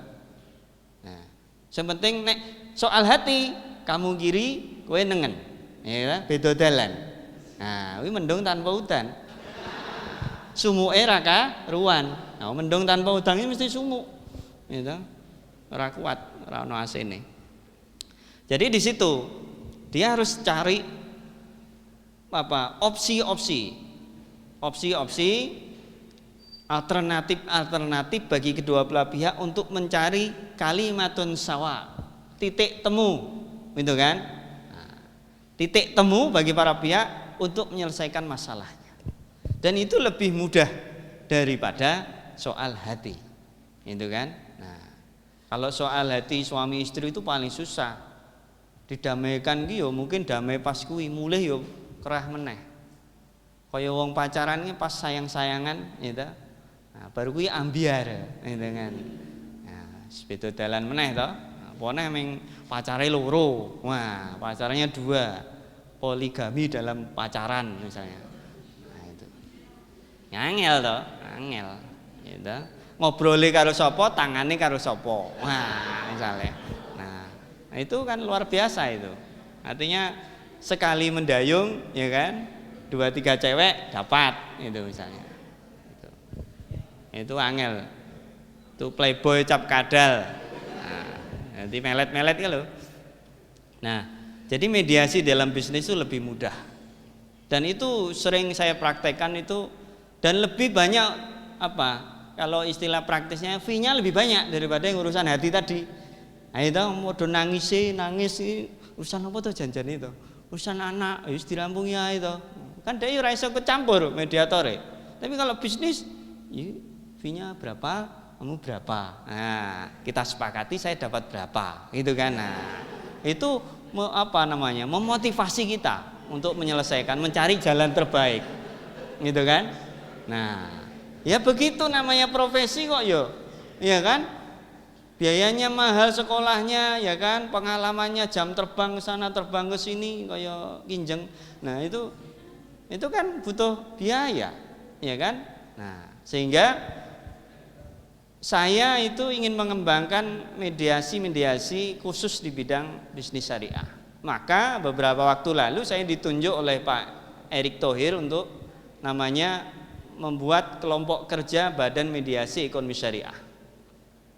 [SPEAKER 4] Nah, Yang penting nek soal hati kamu kiri, kowe nengen. Ya, beda dalan. Nah, kuwi mendung tanpa udan. Sumuke ra karuan. Nah, mendung tanpa udan ini mesti sumuk. Gitu. Ora kuat, ora ono asene. Jadi di situ dia harus cari opsi-opsi alternatif bagi kedua belah pihak untuk mencari kalimatun sawa, titik temu, gitu kan? Nah, titik temu bagi para pihak untuk menyelesaikan masalahnya. Dan itu lebih mudah daripada soal hati, gitu kan? Nah, kalau soal hati suami istri itu paling susah. Didamaikan ki yo mungkin damai pas kuwi, mulih yo kerah meneh. Kaya wong pacaran ki pas sayang-sayangan gitu. Nah, baru kuwi ambiar gitu kan. Nah, beda dalan meneh to. Apa neh ming pacare loro. Wah, pacarnya 2. Poligami dalam pacaran misalnya. Nah, itu. Angel to, angel gitu. Ngobrole karo sapa, tangane karo sapa. Wah, misalnya. Nah, itu kan luar biasa itu. Artinya sekali mendayung, ya kan, 2-3 cewek dapat, itu misalnya. Itu angel. Itu playboy cap kadal. Nah, nanti melet-melet kan loh. Nah, jadi mediasi dalam bisnis itu lebih mudah. Dan itu sering saya praktekkan itu, dan lebih banyak kalau istilah praktisnya fee-nya lebih banyak daripada yang urusan hati tadi. Nah itu mau nangis urusan apa tuh janjian itu, urusan anak harus dirampungi ya itu. Kan dia ora iso kecampur mediatore. Tapi kalau bisnis, fee-nya berapa, kamu berapa. Nah, kita sepakati saya dapat berapa, gitu kan. Nah, itu memotivasi kita untuk menyelesaikan, mencari jalan terbaik, gitu kan. Nah, ya begitu namanya profesi kok yo, iya kan. Biayanya mahal sekolahnya, ya kan, pengalamannya jam terbang ke sana terbang ke sini kayak kinjeng. Nah, itu kan butuh biaya, ya kan? Nah, sehingga saya itu ingin mengembangkan mediasi khusus di bidang bisnis syariah. Maka beberapa waktu lalu saya ditunjuk oleh Pak Erick Thohir untuk namanya membuat kelompok kerja Badan Mediasi Ekonomi Syariah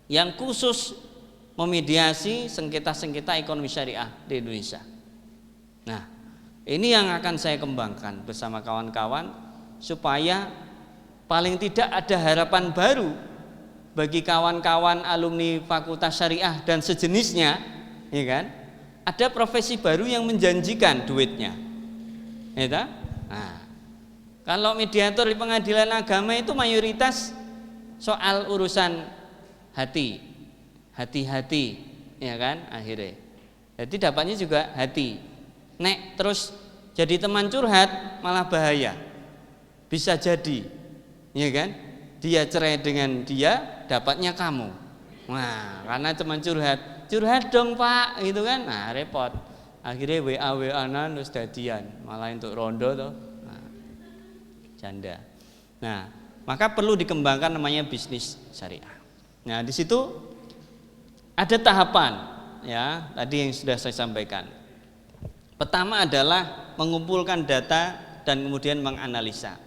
[SPEAKER 4] yang khusus memediasi sengketa-sengketa ekonomi syariah di Indonesia. Nah, ini yang akan saya kembangkan bersama kawan-kawan supaya paling tidak ada harapan baru bagi kawan-kawan alumni Fakultas Syariah dan sejenisnya, ya kan? Ada profesi baru yang menjanjikan duitnya. Ya kan? Nah, kalau mediator di pengadilan agama itu mayoritas soal urusan hati-hati, ya kan, akhirnya. Jadi dapatnya juga hati. Nek terus jadi teman curhat malah bahaya. Bisa jadi, ya kan? Dia cerai dengan dia, dapatnya kamu. Wah, karena teman curhat dong Pak, gitu kan? Nah, repot. Akhirnya WA-WA-an terus dadian, malah untuk rondo tuh. Nah, janda. Nah, maka perlu dikembangkan namanya bisnis syariah. Nah, di situ ada tahapan, ya, tadi yang sudah saya sampaikan. Pertama adalah mengumpulkan data dan kemudian menganalisa.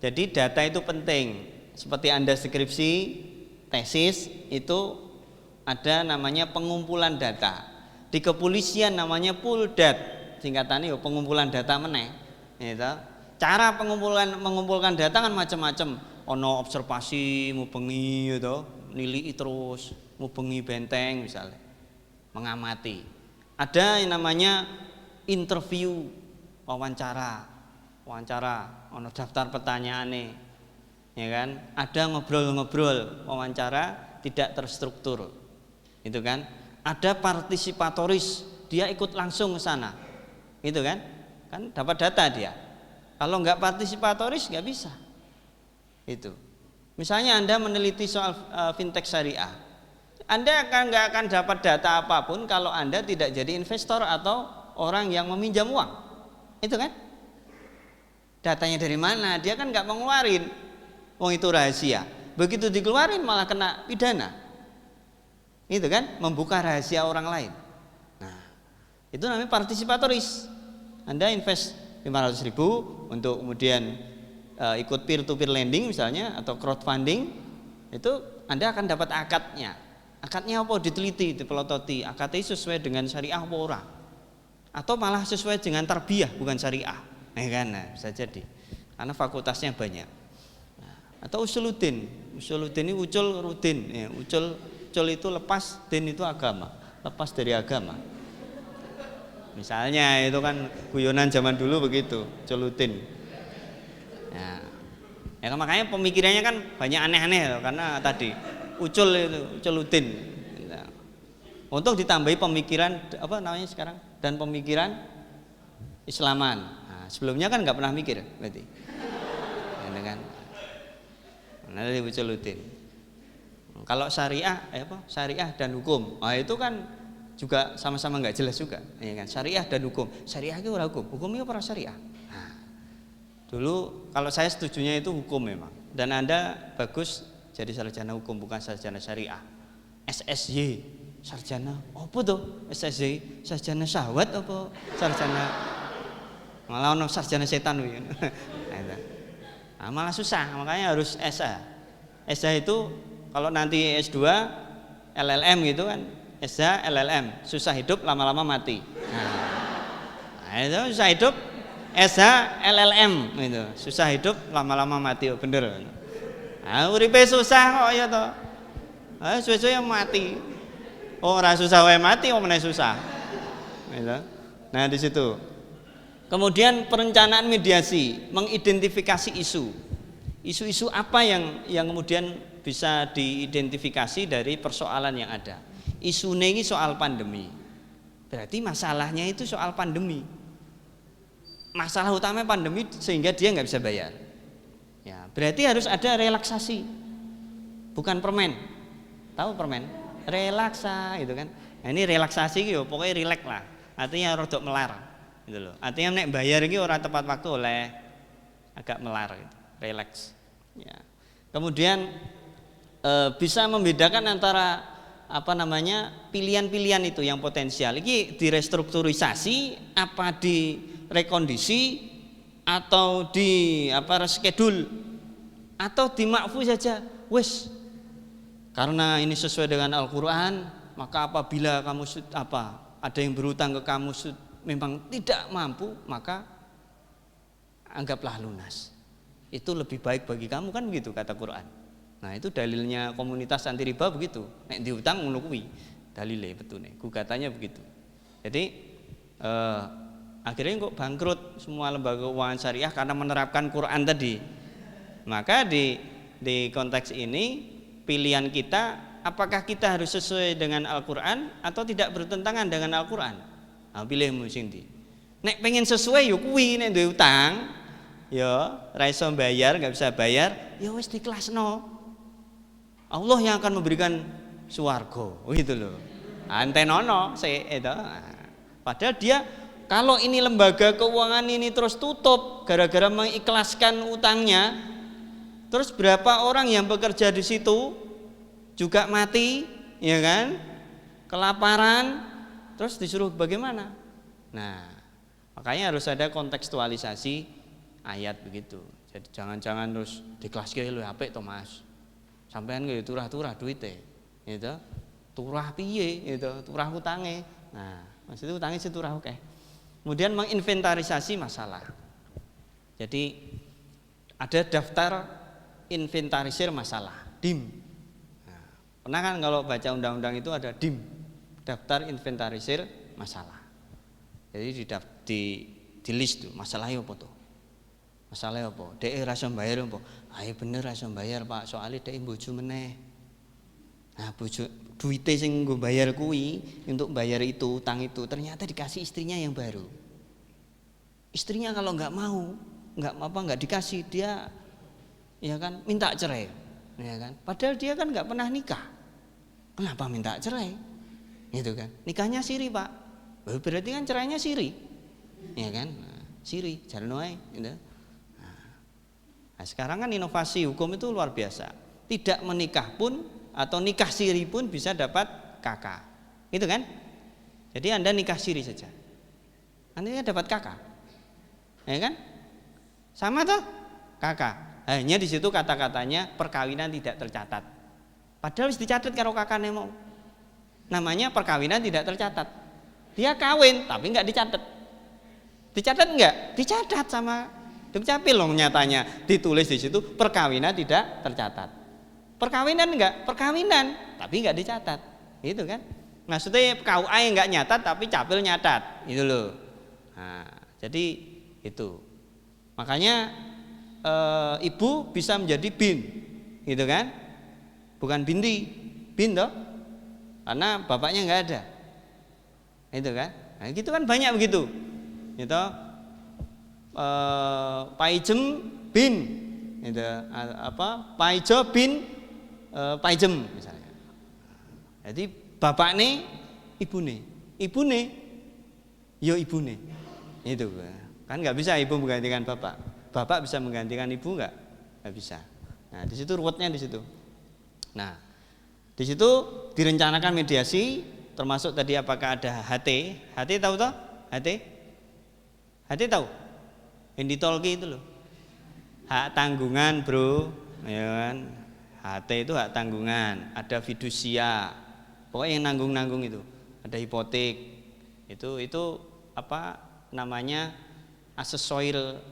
[SPEAKER 4] Jadi data itu penting. Seperti Anda skripsi, tesis, itu ada namanya pengumpulan data. Di kepolisian namanya puldat, singkatannya pengumpulan data meneh. Gitu. Cara mengumpulkan data kan macam-macam. Ono observasi, mubengi gitu, nilai terus, mubengi benteng misalnya, mengamati. Ada yang namanya interview, wawancara, ono daftar pertanyaane, ya kan? Ada ngobrol-ngobrol, wawancara tidak terstruktur, itu kan? Ada partisipatoris, dia ikut langsung ke sana, itu kan? Kan dapat data dia. Kalau nggak partisipatoris nggak bisa. Itu. Misalnya Anda meneliti soal fintech syariah, Anda nggak akan dapat data apapun kalau Anda tidak jadi investor atau orang yang meminjam uang, itu kan? Datanya dari mana? Dia kan nggak mau ngeluarin, uang itu rahasia. Begitu dikeluarin malah kena pidana. Itu kan membuka rahasia orang lain. Nah, itu namanya partisipatoris. Anda invest 500.000 untuk kemudian ikut peer to peer lending misalnya atau crowdfunding, itu Anda akan dapat akadnya. Akadnya apa? Diteliti, dipelototi. Akadnya sesuai dengan syariah apa ora? Atau malah sesuai dengan tarbiyah bukan syariah. Nah, bisa jadi. Karena fakultasnya banyak. Nah, atau usuluddin. Usuluddin ini ucul rutin, ya, ucul itu lepas, din itu agama, lepas dari agama. Misalnya itu kan guyonan zaman dulu begitu, uculuddin. Ya makanya pemikirannya kan banyak aneh-aneh karena tadi ucul itu uculuddin. Untuk ditambahi pemikiran apa namanya sekarang dan pemikiran Islaman. Nah, sebelumnya kan nggak pernah mikir berarti. Ya kan. Nah, dari uculuddin. Kalau syariah syariah dan hukum. Nah, itu kan juga sama-sama nggak jelas juga, ya kan? Syariah dan hukum. Syariah itu ora hukum, hukumnya ora syariah. Nah, dulu kalau saya setujunya itu hukum memang. Dan Anda bagus jadi sarjana hukum bukan sarjana syariah. SSY, sarjana apa tuh? SSY, sarjana syahwat apa? Sarjana malah ono sarjana setan kuwi. Nah, malah susah, makanya harus SA. SA itu kalau nanti S2 LLM gitu kan, SA LLM, susah hidup lama-lama mati. Nah, itu susah hidup SA LLM gitu, susah hidup lama-lama mati, bener. Nah, uripe susah kok ya toh. Suwe-suwe mati. Oh, ora susah wae mati, kok meneh susah. Gitu. Nah, di situ. Kemudian perencanaan mediasi, mengidentifikasi isu. Isu-isu apa yang kemudian bisa diidentifikasi dari persoalan yang ada. Isu ini soal pandemi. Berarti masalahnya itu soal pandemi. Masalah utama pandemi sehingga dia nggak bisa bayar. Ya, berarti harus ada relaksasi. Bukan permen. Tahu permen? Relaksa gitu kan. Nah, ini relaksasi gitu, pokoknya rileks lah. Artinya rodok melar gitu loh. Artinya nek bayar iki ora tepat waktu oleh agak melar gitu. Relaks. Ya. Kemudian bisa membedakan antara pilihan-pilihan itu yang potensial. Ini direstrukturisasi, apa direkondisi, atau reschedule, atau dimakfu saja. Wes, karena ini sesuai dengan Al-Quran, maka apabila kamu ada yang berutang ke kamu memang tidak mampu, maka anggaplah lunas. Itu lebih baik bagi kamu kan begitu kata Quran. Nah, itu dalilnya komunitas anti riba begitu. Nek diutang ngono kuwi. Dalile betune, gugatannya begitu. Jadi akhirnya kok bangkrut semua lembaga keuangan syariah karena menerapkan Quran tadi. Maka di konteks ini pilihan kita apakah kita harus sesuai dengan Al-Qur'an atau tidak bertentangan dengan Al-Qur'an. Nah, pilihmu sing ndi. Nek pengen sesuai yo kuwi nek duwe utang ya ra iso bayar, enggak bisa bayar, ya wis dikelasno. Allah yang akan memberikan swarga, gitu loh. Antenono itu. Padahal dia kalau ini lembaga keuangan ini terus tutup gara-gara mengikhlaskan utangnya, terus berapa orang yang bekerja di situ juga mati, ya kan? Kelaparan, terus disuruh bagaimana? Nah, makanya harus ada kontekstualisasi ayat begitu. Jadi jangan-jangan terus dikelaskan lho apik to Mas. Sampean nggih turah-turah duite, gitu. Turah piye, gitu. Turah utange. Nah, maksudnya utange sing turah akeh. Kemudian menginventarisasi masalah. Jadi ada daftar inventarisir masalah, DIM. Nah, pernah kan kalau baca undang-undang itu ada DIM, daftar inventarisir masalah. Jadi di list tuh masalahnya apa tuh? Masalahnya apa? Dek ra iso bayar apa? Ayo bener ra iso bayar, Pak. Soalnya dek bojo meneh. Nah, bojo duite sing nggo bayar kuwi untuk bayar itu utang itu ternyata dikasih istrinya yang baru. Istrinya kalau nggak dikasih dia ya kan minta cerai. Ya kan? Padahal dia kan nggak pernah nikah. Kenapa minta cerai? Gitu kan. Nikahnya siri, Pak. Berarti kan cerainya siri. Ya kan? Nah, siri jarno ae gitu. Nah, sekarang kan inovasi hukum itu luar biasa. Tidak menikah pun atau nikah siri pun bisa dapat kakak. Gitu kan? Jadi Anda nikah siri saja, Anda dapat kakak. Ya kan? Sama toh? Kakak. Hanya di situ kata-katanya perkawinan tidak tercatat. Padahal harus dicatat karo kakaknya mau. Namanya perkawinan tidak tercatat. Dia kawin tapi nggak dicatat. Dicatat nggak? Dicatat sama Dukcapil loh nyatanya. Ditulis di situ perkawinan tidak tercatat. Perkawinan enggak? Perkawinan tapi nggak dicatat. Itu kan? Maksudnya KUA yang nggak nyatat tapi capil nyatat. Itu loh. Nah, jadi itu. Makanya ibu bisa menjadi bin, gitu kan? Bukan binti, bin toh? Karena bapaknya nggak ada. Itu kan? Nah, gitu kan banyak begitu. Gitu. Paijem bin, itu Paijo bin Paijem misalnya. Jadi bapak nih ibu nih yo ibu nih. Itu kan nggak bisa ibu menggantikan bapak. Bapak bisa menggantikan ibu nggak bisa. Nah di situ ruwetnya di situ. Nah di situ direncanakan mediasi, termasuk tadi apakah ada HT tahu toh? HT tahu? Yang ditolki itu loh. Hak tanggungan bro, ya kan? HT itu hak tanggungan. Ada fidusia, pokoknya yang nanggung itu. Ada hipotek, itu apa namanya accessorial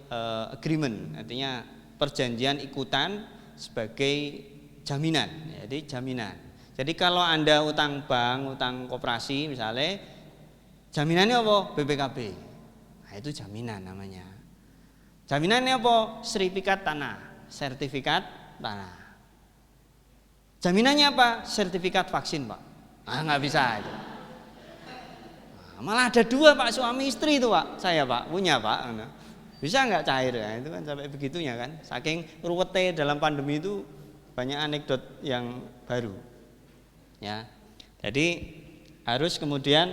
[SPEAKER 4] agreement, artinya perjanjian ikutan sebagai jaminan. Jadi jaminan. Jadi kalau Anda utang bank, utang koperasi misalnya, jaminannya apa? BPKB. Nah, itu jaminan namanya. Jaminannya apa? Sertifikat tanah. Jaminannya apa? Sertifikat vaksin, Pak. Ah, nggak bisa itu. Nah, malah ada 2 Pak, suami istri itu Pak. Saya Pak, punya Pak. Bisa nggak cair ya? Itu kan sampai begitunya kan. Saking ruwetnya dalam pandemi itu banyak anekdot yang baru. Ya. Jadi harus kemudian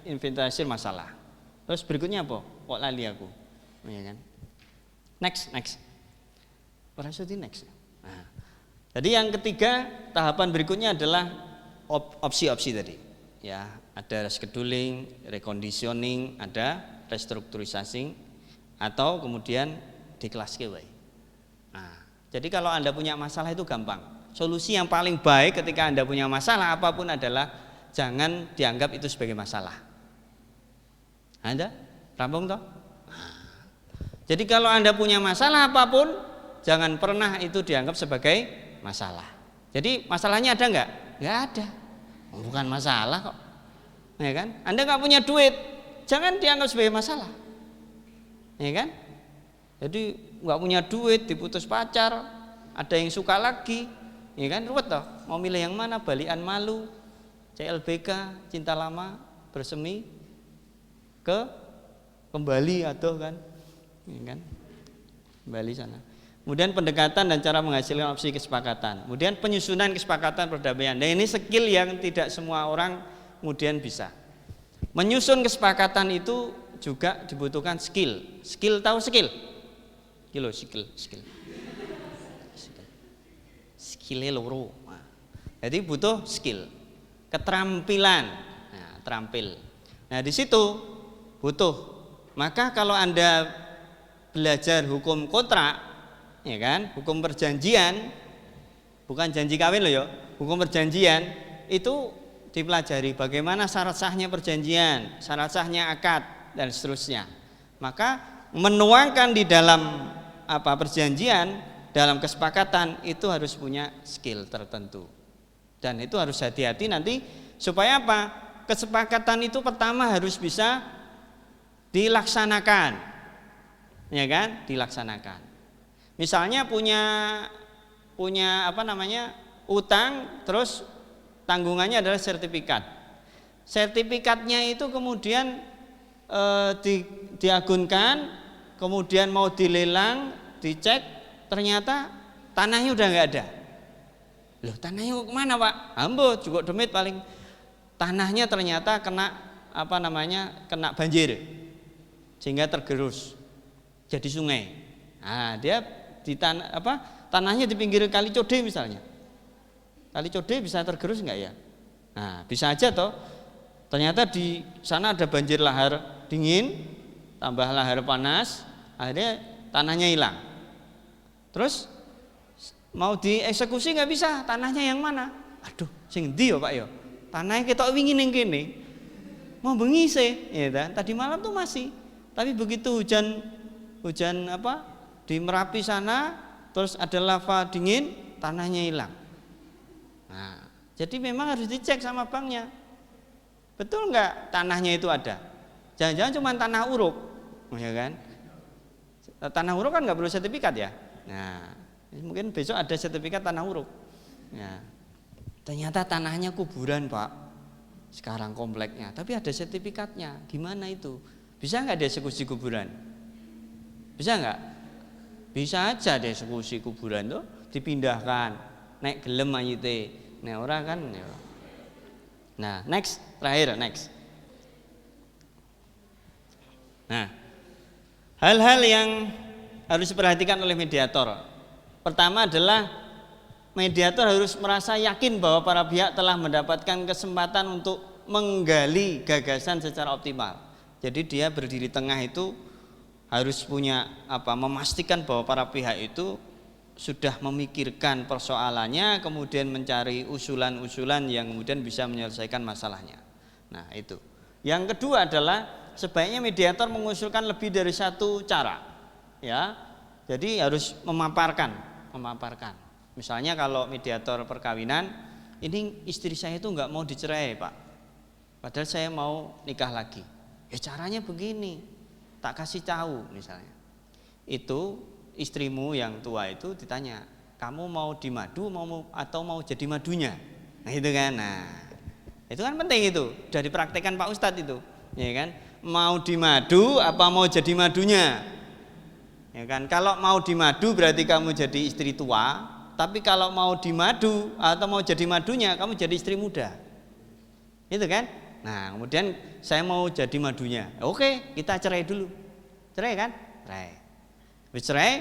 [SPEAKER 4] inventarisir masalah. Terus berikutnya apa? Kok lali aku. Ya kan? Next. Next. Nah, jadi yang ketiga tahapan berikutnya adalah opsi-opsi tadi. Ya, ada rescheduling, reconditioning, ada restrukturisasi, atau kemudian declassification. Nah, jadi kalau Anda punya masalah itu gampang. Solusi yang paling baik ketika Anda punya masalah apapun adalah jangan dianggap itu sebagai masalah. Anda rampung toh? Jadi kalau Anda punya masalah apapun, jangan pernah itu dianggap sebagai masalah. Jadi masalahnya ada enggak? Enggak ada. Bukan masalah kok. Ya kan? Anda enggak punya duit, jangan dianggap sebagai masalah. Ya kan? Jadi enggak punya duit, diputus pacar, ada yang suka lagi, ya kan? Ruwet toh. Mau milih yang mana? Balian malu, CLBK, cinta lama, bersemi, kembali atau kan? Ya kan? Kembali sana. Kemudian pendekatan dan cara menghasilkan opsi kesepakatan. Kemudian penyusunan kesepakatan perdamaian. Dan ini skill yang tidak semua orang kemudian bisa. Menyusun kesepakatan itu juga dibutuhkan skill. Skill tahu skill? Skill. Skillnya loro. Jadi butuh skill. Keterampilan. Nah, terampil. Nah, di situ butuh. Maka kalau Anda belajar hukum kontrak, ya kan, hukum perjanjian, bukan janji kawin loh ya, hukum perjanjian itu dipelajari bagaimana syarat sahnya perjanjian, syarat sahnya akad dan seterusnya. Maka menuangkan di dalam perjanjian, dalam kesepakatan itu harus punya skill tertentu. Dan itu harus hati-hati nanti supaya apa? Kesepakatan itu pertama harus bisa dilaksanakan. Ya kan? Dilaksanakan. Misalnya punya utang, terus tanggungannya adalah sertifikat. Sertifikatnya itu kemudian diagunkan, kemudian mau dilelang, dicek, ternyata tanahnya udah nggak ada. Loh, tanahnya kemana Pak? Ambo juga demit paling. Tanahnya ternyata kena kena banjir, sehingga tergerus jadi sungai. Nah, dia di tanahnya di pinggir kali Code misalnya. Kali Code bisa tergerus enggak ya? Nah, bisa aja toh. Ternyata di sana ada banjir lahar dingin, tambah lahar panas, akhirnya tanahnya hilang. Terus mau dieksekusi nggak bisa, tanahnya yang mana? Aduh, sing ndi yo Pak yo? Tanahnya ketok wingi ning kene. Mau bengi sih, ya kan? Tadi malam tuh masih. Tapi begitu hujan apa di Merapi sana, terus ada lava dingin, tanahnya hilang. Nah, jadi memang harus dicek sama banknya. Betul nggak tanahnya itu ada? Jangan-jangan cuma tanah uruk, ya kan? Tanah uruk kan nggak perlu sertifikat ya. Nah, mungkin besok ada sertifikat tanah uruk. Nah, ternyata tanahnya kuburan Pak. Sekarang kompleknya, tapi ada sertifikatnya. Gimana itu? Bisa nggak dieksekusi kuburan? Bisa nggak? Bisa aja dieksekusi kuburan tuh dipindahkan, naik gelem mayite. Nah orang kan. Nah next, terakhir next. Nah hal-hal yang harus diperhatikan oleh mediator. Pertama adalah mediator harus merasa yakin bahwa para pihak telah mendapatkan kesempatan untuk menggali gagasan secara optimal. Jadi dia berdiri tengah itu harus punya memastikan bahwa para pihak itu sudah memikirkan persoalannya, kemudian mencari usulan-usulan yang kemudian bisa menyelesaikan masalahnya. Nah itu. Yang kedua adalah sebaiknya mediator mengusulkan lebih dari satu cara, ya. Jadi harus memaparkan. Misalnya kalau mediator perkawinan, ini istri saya itu nggak mau dicerai Pak, padahal saya mau nikah lagi. Ya caranya begini, tak kasih tahu misalnya. Itu istrimu yang tua itu ditanya, kamu mau dimadu atau mau jadi madunya? Nah itu kan, itu kan penting itu, udah dipraktekkan Pak Ustadz itu, ya kan? Mau dimadu apa mau jadi madunya? Ya kan? Kalau mau dimadu berarti kamu jadi istri tua, tapi kalau mau dimadu atau mau jadi madunya, kamu jadi istri muda. Itu kan? Nah, kemudian saya mau jadi madunya. Oke, kita cerai dulu. Cerai kan? Cerai. Habis cerai,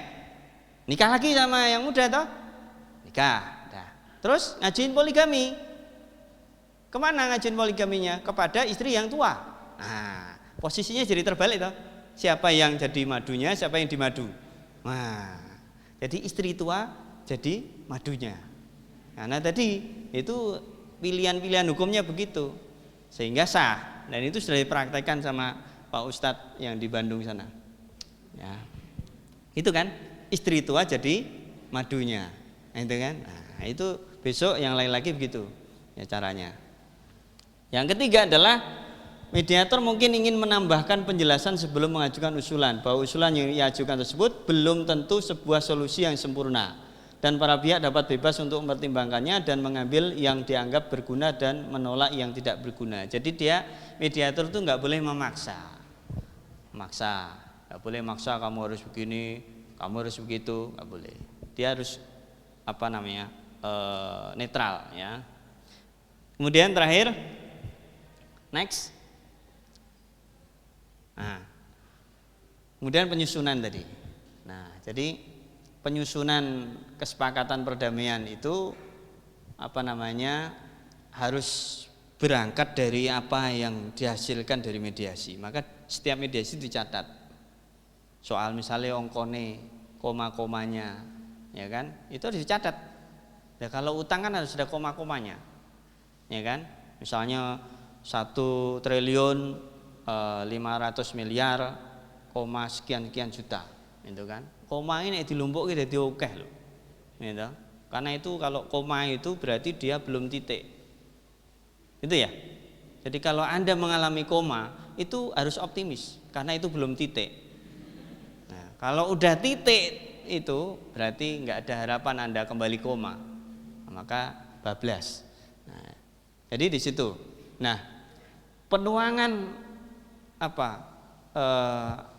[SPEAKER 4] nikah lagi sama yang muda toh? Nikah. Nah, terus ngajuin poligami. Kemana ngajuin poligaminya? Kepada istri yang tua. Nah, posisinya jadi terbalik toh. Siapa yang jadi madunya, siapa yang dimadu. Nah, jadi istri tua jadi madunya. Nah, tadi itu pilihan-pilihan hukumnya begitu, sehingga sah. Dan itu sudah dipraktekkan sama Pak Ustadz yang di Bandung sana. Ya, itu kan istri tua jadi madunya. Nah, itu kan. Nah, itu besok yang lain lagi begitu ya caranya. Yang ketiga adalah mediator mungkin ingin menambahkan penjelasan sebelum mengajukan usulan, bahwa usulan yang diajukan tersebut belum tentu sebuah solusi yang sempurna, dan para pihak dapat bebas untuk mempertimbangkannya dan mengambil yang dianggap berguna dan menolak yang tidak berguna. Jadi dia mediator itu nggak boleh memaksa, nggak boleh maksa kamu harus begini, kamu harus begitu, nggak boleh. Dia harus netral ya. Kemudian terakhir, next. Nah, kemudian penyusunan tadi. Nah, jadi penyusunan kesepakatan perdamaian itu harus berangkat dari apa yang dihasilkan dari mediasi. Maka setiap mediasi dicatat. Soal misalnya ongkone, koma-komanya, ya kan? Itu harus dicatat. Ya kalau utang kan harus ada koma-komanya. Ya kan? Misalnya 1 triliun 500 miliar, koma sekian juta, gitu kan? Koma ini dilumpuk jadi akeh loh, gitu. Karena itu kalau koma itu berarti dia belum titik, itu ya. Jadi kalau Anda mengalami koma itu harus optimis, karena itu belum titik. Nah, kalau udah titik itu berarti nggak ada harapan Anda kembali koma, maka bablas. Nah, jadi di situ. Nah, penuangan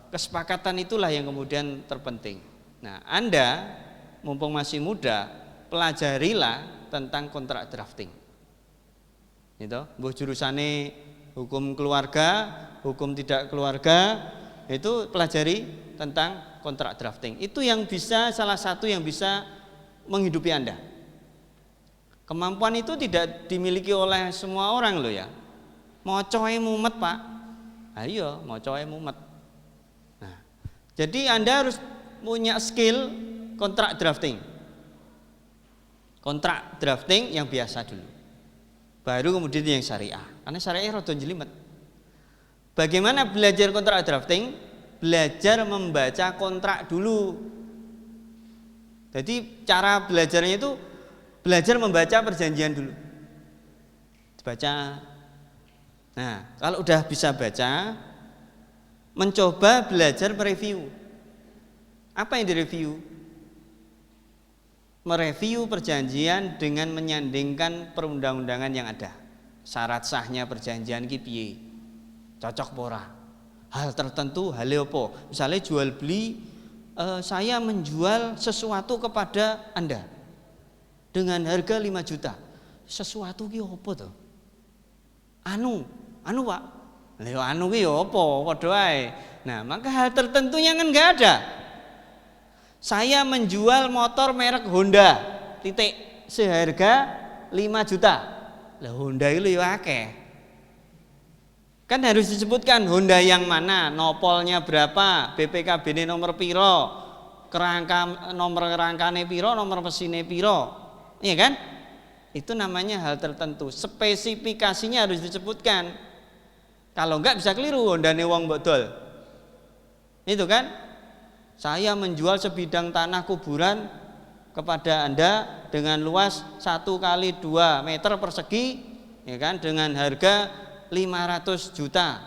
[SPEAKER 4] kesepakatan itulah yang kemudian terpenting. Nah, Anda mumpung masih muda, pelajarilah tentang kontrak drafting. Itu, mbuh jurusane hukum keluarga, hukum tidak keluarga, itu pelajari tentang kontrak drafting. Itu yang bisa salah satu yang bisa menghidupi Anda. Kemampuan itu tidak dimiliki oleh semua orang loh ya. Mocoe mumet Pak. Ayo, mocoe mumet. Nah, jadi Anda harus punya skill kontrak drafting. Kontrak drafting yang biasa dulu. Baru kemudian yang syariah. Karena syariah rada jelimet. Bagaimana belajar kontrak drafting? Belajar membaca kontrak dulu. Jadi cara belajarnya itu belajar membaca perjanjian dulu. Baca. Nah, kalau udah bisa baca, mencoba belajar mereview. Apa yang direview? Mereview perjanjian dengan menyandingkan perundang-undangan yang ada. Syarat sahnya perjanjian ki piye? Cocok pora? Hal tertentu hal apa? Misalnya jual beli, saya menjual sesuatu kepada Anda dengan harga 5 juta. Sesuatu ki apa to? Anu Pak. Lha anu ki apa? Padha ae. Nah, maka hal tertentunya kan enggak ada. Saya menjual motor merek Honda, titik, seharga 5 juta. Lah Honda itu ya akeh. Kan harus disebutkan Honda yang mana, nopolnya berapa, BPKB-ne nomor piro, kerangka nomor kerangkane piro, nomor mesinnya piro. Iya kan? Itu namanya hal tertentu. Spesifikasinya harus disebutkan. Kalau enggak bisa keliru Hondane wong mbok dol. Itu kan? Saya menjual sebidang tanah kuburan kepada Anda dengan luas 1 kali 2 meter persegi, ya kan, dengan harga 500 juta.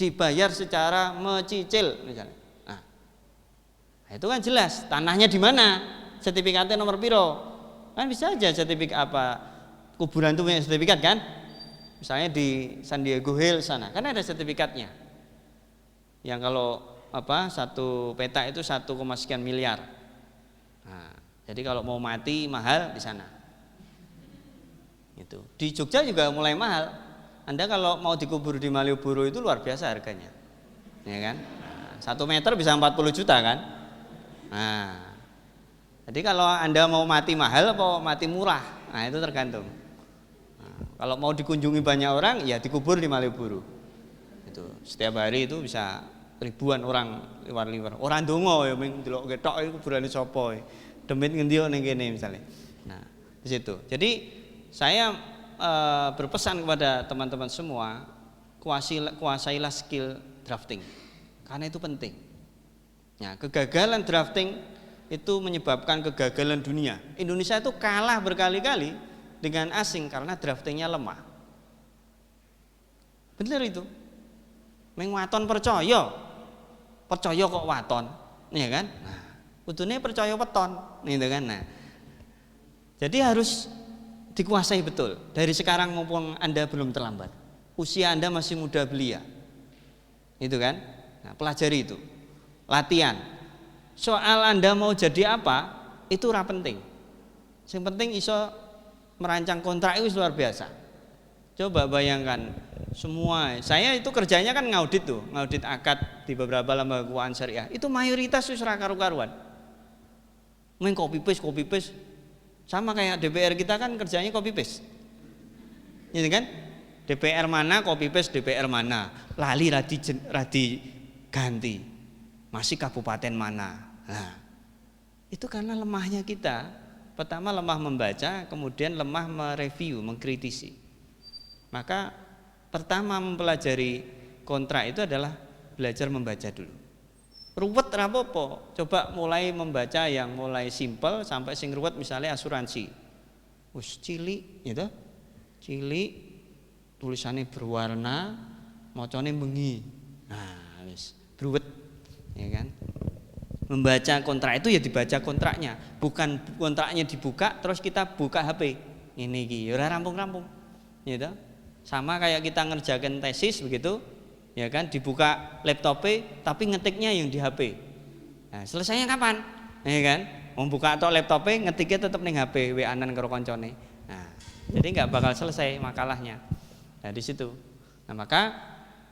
[SPEAKER 4] Dibayar secara mencicil misalnya. Nah, itu kan jelas tanahnya di mana, sertifikatnya nomor piro. Kan bisa aja sertifikat apa, kuburan itu punya sertifikat kan? Misalnya di San Diego Hills sana, kan ada sertifikatnya. Yang kalau satu petak itu 1, sekian miliar. Nah, jadi kalau mau mati mahal di sana. Itu. Di Jogja juga mulai mahal. Anda kalau mau dikubur di Malioboro itu luar biasa harganya. Ya kan? Nah, 1 meter bisa 40 juta kan? Nah, jadi kalau Anda mau mati mahal atau mati murah, nah itu tergantung. Nah, kalau mau dikunjungi banyak orang, ya dikubur di Malioboro. Itu setiap hari itu bisa ribuan orang liwar-liwar. Orang dongo ya ming delok ketok iku kuburane sapa. Demit ngendi ning kene misalnya. Nah, di situ. Jadi saya berpesan kepada teman-teman semua, kuasailah skill drafting. Karena itu penting. Nah, kegagalan drafting itu menyebabkan kegagalan dunia. Indonesia itu kalah berkali-kali dengan asing karena draftingnya lemah. Benar itu. Ming waton percaya kok waton, ya kan? Nah, kudune percaya weton, gitu kan? Nah, jadi harus dikuasai betul dari sekarang mumpung Anda belum terlambat. Usia Anda masih muda belia, itu kan? Nah, pelajari itu, latihan. Soal Anda mau jadi apa, itu ora penting. Yang penting iso merancang kontrak itu luar biasa. Coba bayangkan semua, saya itu kerjanya kan ngaudit tuh, ngaudit akad di beberapa lembaga keuangan syariah. Itu mayoritas wis ora karu-karuan. Main copy paste. Sama kayak DPR kita kan kerjanya copy paste. Gitu kan? DPR mana copy paste DPR mana. Lali radi ganti. Masih kabupaten mana. Nah, itu karena lemahnya kita. Pertama lemah membaca, kemudian lemah mereview, mengkritisi. Maka pertama mempelajari kontrak itu adalah belajar membaca dulu. Ruwet rapopo, coba mulai membaca yang mulai simpel sampai sing ruwet, misalnya asuransi. Wis cilik gitu. Cilik tulisannya berwarna, macane bengi. Nah, wis ruwet, ya kan? Membaca kontrak itu ya dibaca kontraknya, bukan kontraknya dibuka terus kita buka HP. Ini iki ya ora rampung-rampung. Gitu. Sama kayak kita ngerjakan tesis begitu, ya kan, dibuka laptopnya tapi ngetiknya yang di HP. Nah, selesainya kapan? Ya kan? Membuka atau laptopnya ngetiknya tetap ning HP, WA-an karo koncone. Nah, jadi nggak bakal selesai makalahnya. Nah, di situ. Nah, maka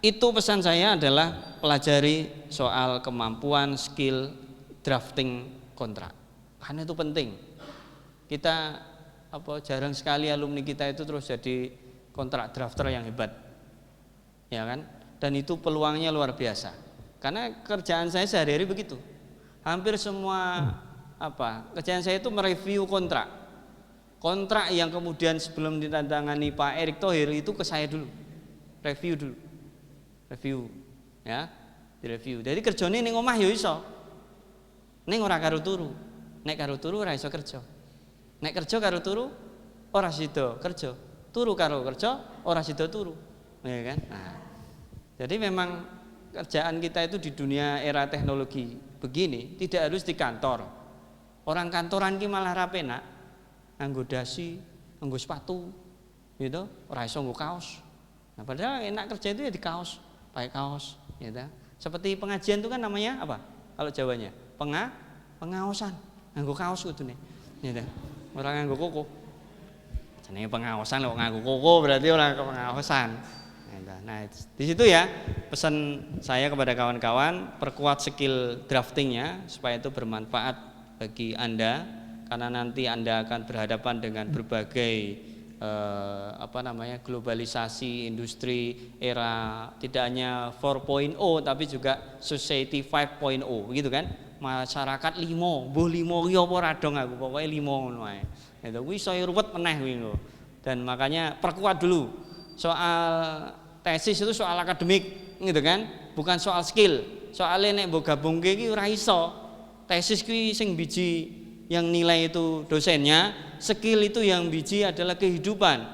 [SPEAKER 4] itu pesan saya adalah pelajari soal kemampuan skill drafting kontrak. Karena itu penting. Kita jarang sekali alumni kita itu terus jadi kontrak drafter yang hebat, ya kan? Dan itu peluangnya luar biasa. Karena kerjaan saya sehari-hari begitu. Hampir semua kerjaan saya itu mereview kontrak yang kemudian sebelum ditandatangani Pak Erick Thohir itu ke saya dulu, review, ya, direview. Jadi kerjane ning omah ya iso, ning ora karo turu, nek karo turu ora iso kerja, nek kerja karo turu ora sida kerja, turu karo kerja ora sida turu, ya kan? Nah, jadi memang kerjaan kita itu di dunia era teknologi begini tidak harus di kantor. Orang kantoran ki malah ra penak, nganggo dasi, nganggo sepatu, gitu, ora iso nggo kaos. Nah, padahal enak kerja itu ya di kaos, pakai kaos, gitu. Seperti pengajian itu kan namanya apa? Kalau Jawanya, pengaosan, nganggo kaos kudune, gitu. Ora nganggo koko. Jenenge pengaosan kok nganggo koko berarti ora pengaosan. Nah, di situ ya pesan saya kepada kawan-kawan, perkuat skill draftingnya supaya itu bermanfaat bagi Anda, karena nanti Anda akan berhadapan dengan berbagai globalisasi industri era tidak hanya 4.0 tapi juga society 5.0 begitu kan, masyarakat 5 ki apa ra dong aku pokoke 5 ngono ae. Itu kuwi iso ruwet meneh kuwi lho. Dan makanya perkuat dulu. Soal tesis itu soal akademik gitu kan, bukan soal skill. Soalnya nek mbok gabungke iki ora iso. Tesis kuwi sing biji yang nilai itu dosennya, skill itu yang biji adalah kehidupan.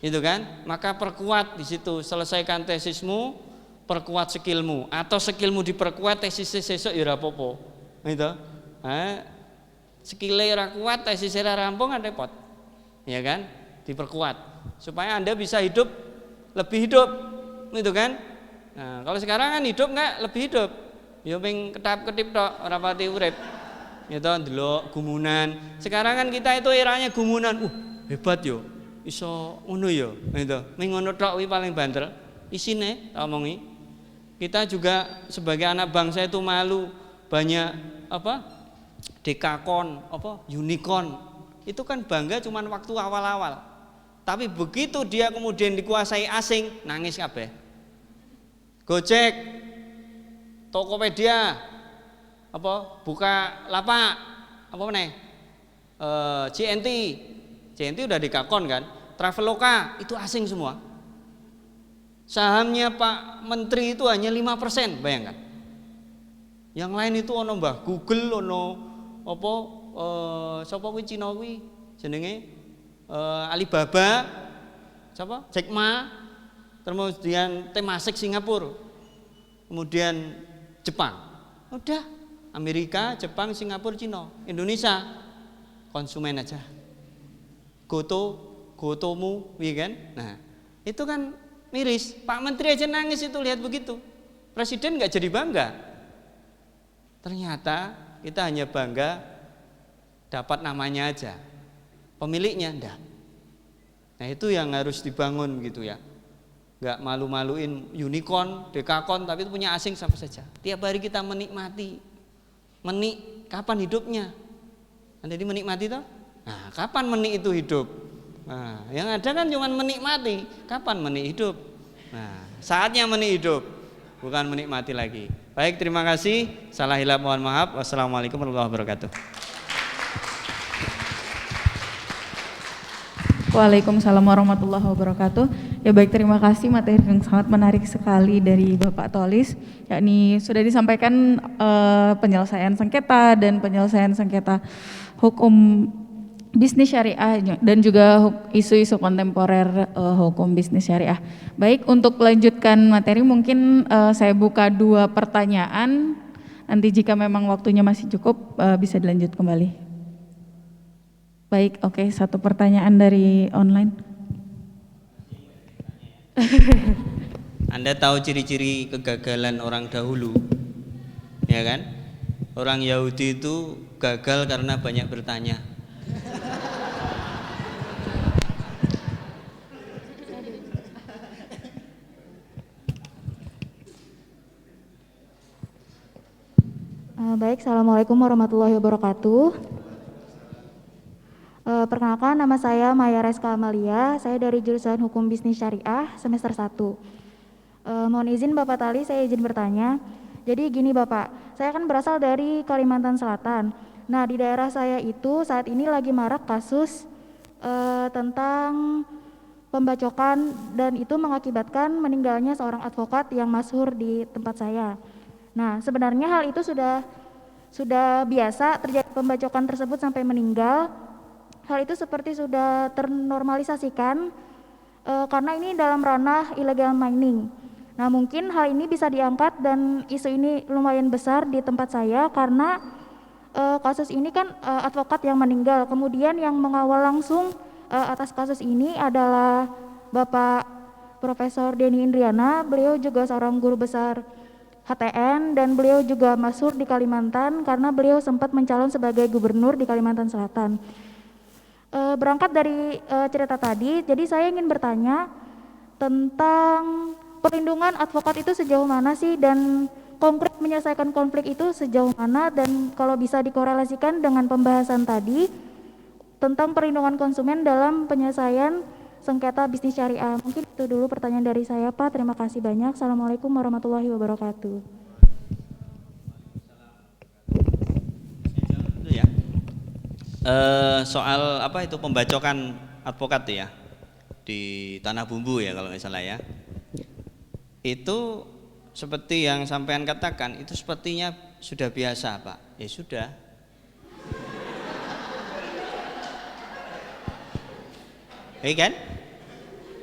[SPEAKER 4] Itu kan? Maka perkuat di situ, selesaikan tesismu, perkuat skillmu, atau skillmu diperkuat tesisnya sesuk ya ora apa-apa. Gitu. Skillnya ora kuat, tesisnya ora rampung kan repot. Ya kan? Diperkuat supaya Anda bisa lebih hidup. Gitu kan? Nah, kalau sekarang kan hidup enggak lebih hidup. Ya ping ketap-ketip tok, ora pati urip. Gitu, ndelok gumunan. Sekarang kan kita itu eranya gumunan. Hebat yo. Iso ngono yo, gitu. Ming ngono tok kuwi paling banter. Isine tak omongi. Kita juga sebagai anak bangsa itu malu banyak dekakon, unicorn. Itu kan bangga cuman waktu awal-awal. Tapi begitu dia kemudian dikuasai asing, nangis kabeh. Gojek, Tokopedia, Bukalapak, JNT udah dekakon kan, Traveloka itu asing semua. Sahamnya Pak Menteri itu hanya 5%, bayangkan. Yang lain itu ono Mbah Google, ono sapa kuwi Cina kuwi jenenge Alibaba, Jack Ma, kemudian Temasek Singapura, kemudian Jepang. Udah, Amerika, Jepang, Singapura, Cina. Indonesia konsumen aja. Gotomu, iya kan? Nah, itu kan miris. Pak Menteri aja nangis itu lihat begitu. Presiden nggak jadi bangga. Ternyata kita hanya bangga dapat namanya aja, pemiliknya enggak. Nah, itu yang harus dibangun gitu ya. Enggak malu-maluin unicorn, dekakon, tapi itu punya asing sama saja. Tiap hari kita menikmati. Kapan hidupnya? Jadi menikmati toh? Nah, kapan menik itu hidup? Nah, yang ada kan cuma menikmati. Kapan menik hidup? Nah, saatnya menik hidup, bukan menikmati lagi. Baik, terima kasih. Salah hilap mohon maaf. Wassalamualaikum warahmatullahi wabarakatuh.
[SPEAKER 2] Waalaikumsalam warahmatullahi wabarakatuh. Ya baik, terima kasih materi yang sangat menarik sekali dari Bapak Tolis, yakni sudah disampaikan penyelesaian sengketa dan penyelesaian sengketa hukum bisnis syariah dan juga isu-isu kontemporer hukum bisnis syariah. Baik, untuk melanjutkan materi mungkin saya buka 2 pertanyaan. Nanti jika memang waktunya masih cukup bisa dilanjut kembali. Baik, oke, 1 pertanyaan dari online.
[SPEAKER 4] Anda tahu ciri-ciri kegagalan orang dahulu, ya kan? Orang Yahudi itu gagal karena banyak bertanya.
[SPEAKER 5] Baik, assalamualaikum warahmatullahi wabarakatuh. Perkenalkan, nama saya Maya Reska Amalia, saya dari jurusan Hukum Bisnis Syariah semester 1. Mohon izin Bapak Tali, saya izin bertanya. Jadi gini Bapak, saya kan berasal dari Kalimantan Selatan. Nah, di daerah saya itu saat ini lagi marak kasus tentang pembacokan, dan itu mengakibatkan meninggalnya seorang advokat yang masyhur di tempat saya. Nah, sebenarnya hal itu sudah biasa terjadi, pembacokan tersebut sampai meninggal. Hal itu seperti sudah ternormalisasikan karena ini dalam ranah illegal mining. Nah, mungkin hal ini bisa diangkat dan isu ini lumayan besar di tempat saya karena kasus ini kan advokat yang meninggal. Kemudian yang mengawal langsung atas kasus ini adalah Bapak Profesor Denny Indriana. Beliau juga seorang guru besar HTN dan beliau juga masyhur di Kalimantan karena beliau sempat mencalon sebagai gubernur di Kalimantan Selatan. Berangkat dari cerita tadi, jadi saya ingin bertanya tentang perlindungan advokat itu sejauh mana sih, dan konkret menyelesaikan konflik itu sejauh mana, dan kalau bisa dikorelasikan dengan pembahasan tadi tentang perlindungan konsumen dalam penyelesaian sengketa bisnis syariah. Mungkin itu dulu pertanyaan dari saya Pak, terima kasih banyak. Assalamualaikum warahmatullahi wabarakatuh.
[SPEAKER 4] Soal apa itu pembacokan advokat ya di Tanah Bumbu ya kalau nggak salah ya, itu seperti yang sampean katakan itu sepertinya sudah biasa Pak. Ya sudah,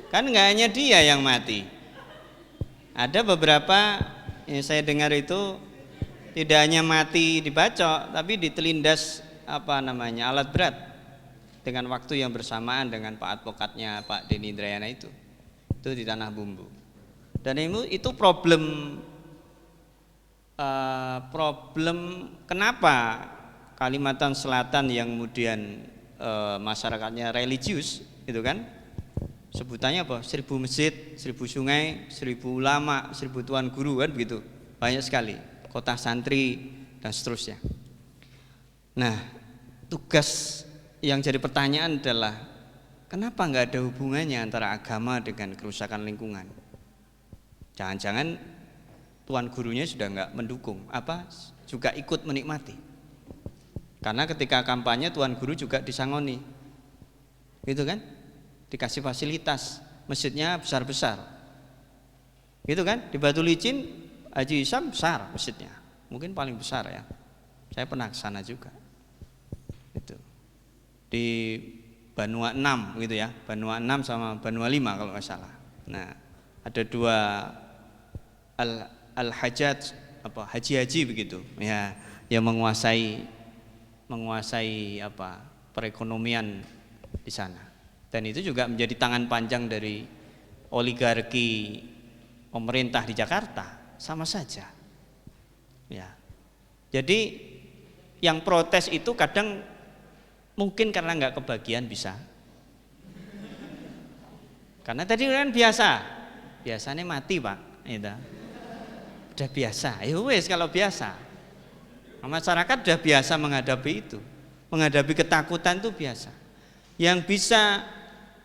[SPEAKER 4] kan nggak hanya dia yang mati, ada beberapa yang saya dengar itu tidak hanya mati dibacok tapi ditelindas alat berat dengan waktu yang bersamaan dengan Pak advokatnya Pak Denny Indrayana itu di Tanah Bumbu. Dan itu problem kenapa Kalimantan Selatan yang kemudian masyarakatnya religius itu kan, sebutannya apa, 1000 masjid, 1000 sungai, 1000 ulama, 1000 tuan guru kan begitu, banyak sekali, kota santri dan seterusnya. Nah, tugas yang jadi pertanyaan adalah kenapa nggak ada hubungannya antara agama dengan kerusakan lingkungan? Jangan-jangan tuan gurunya sudah nggak mendukung, juga ikut menikmati. Karena ketika kampanye tuan guru juga disangoni, gitu kan? Dikasih fasilitas, masjidnya besar-besar, gitu kan? Di Batu Licin Haji Isam besar masjidnya, mungkin paling besar ya. Saya pernah ke sana juga. Itu di Banua 6 gitu ya, Banua 6 sama Banua 5 kalau nggak salah. Nah, ada dua al-hajat haji-haji begitu ya, yang menguasai perekonomian di sana. Dan itu juga menjadi tangan panjang dari oligarki pemerintah di Jakarta, sama saja. Ya. Jadi yang protes itu kadang mungkin karena nggak kebagian bisa. Karena tadi kan biasanya mati Pak, itu. Udah biasa, ya wes kalau biasa. Masyarakat udah biasa menghadapi itu, menghadapi ketakutan itu biasa. Yang bisa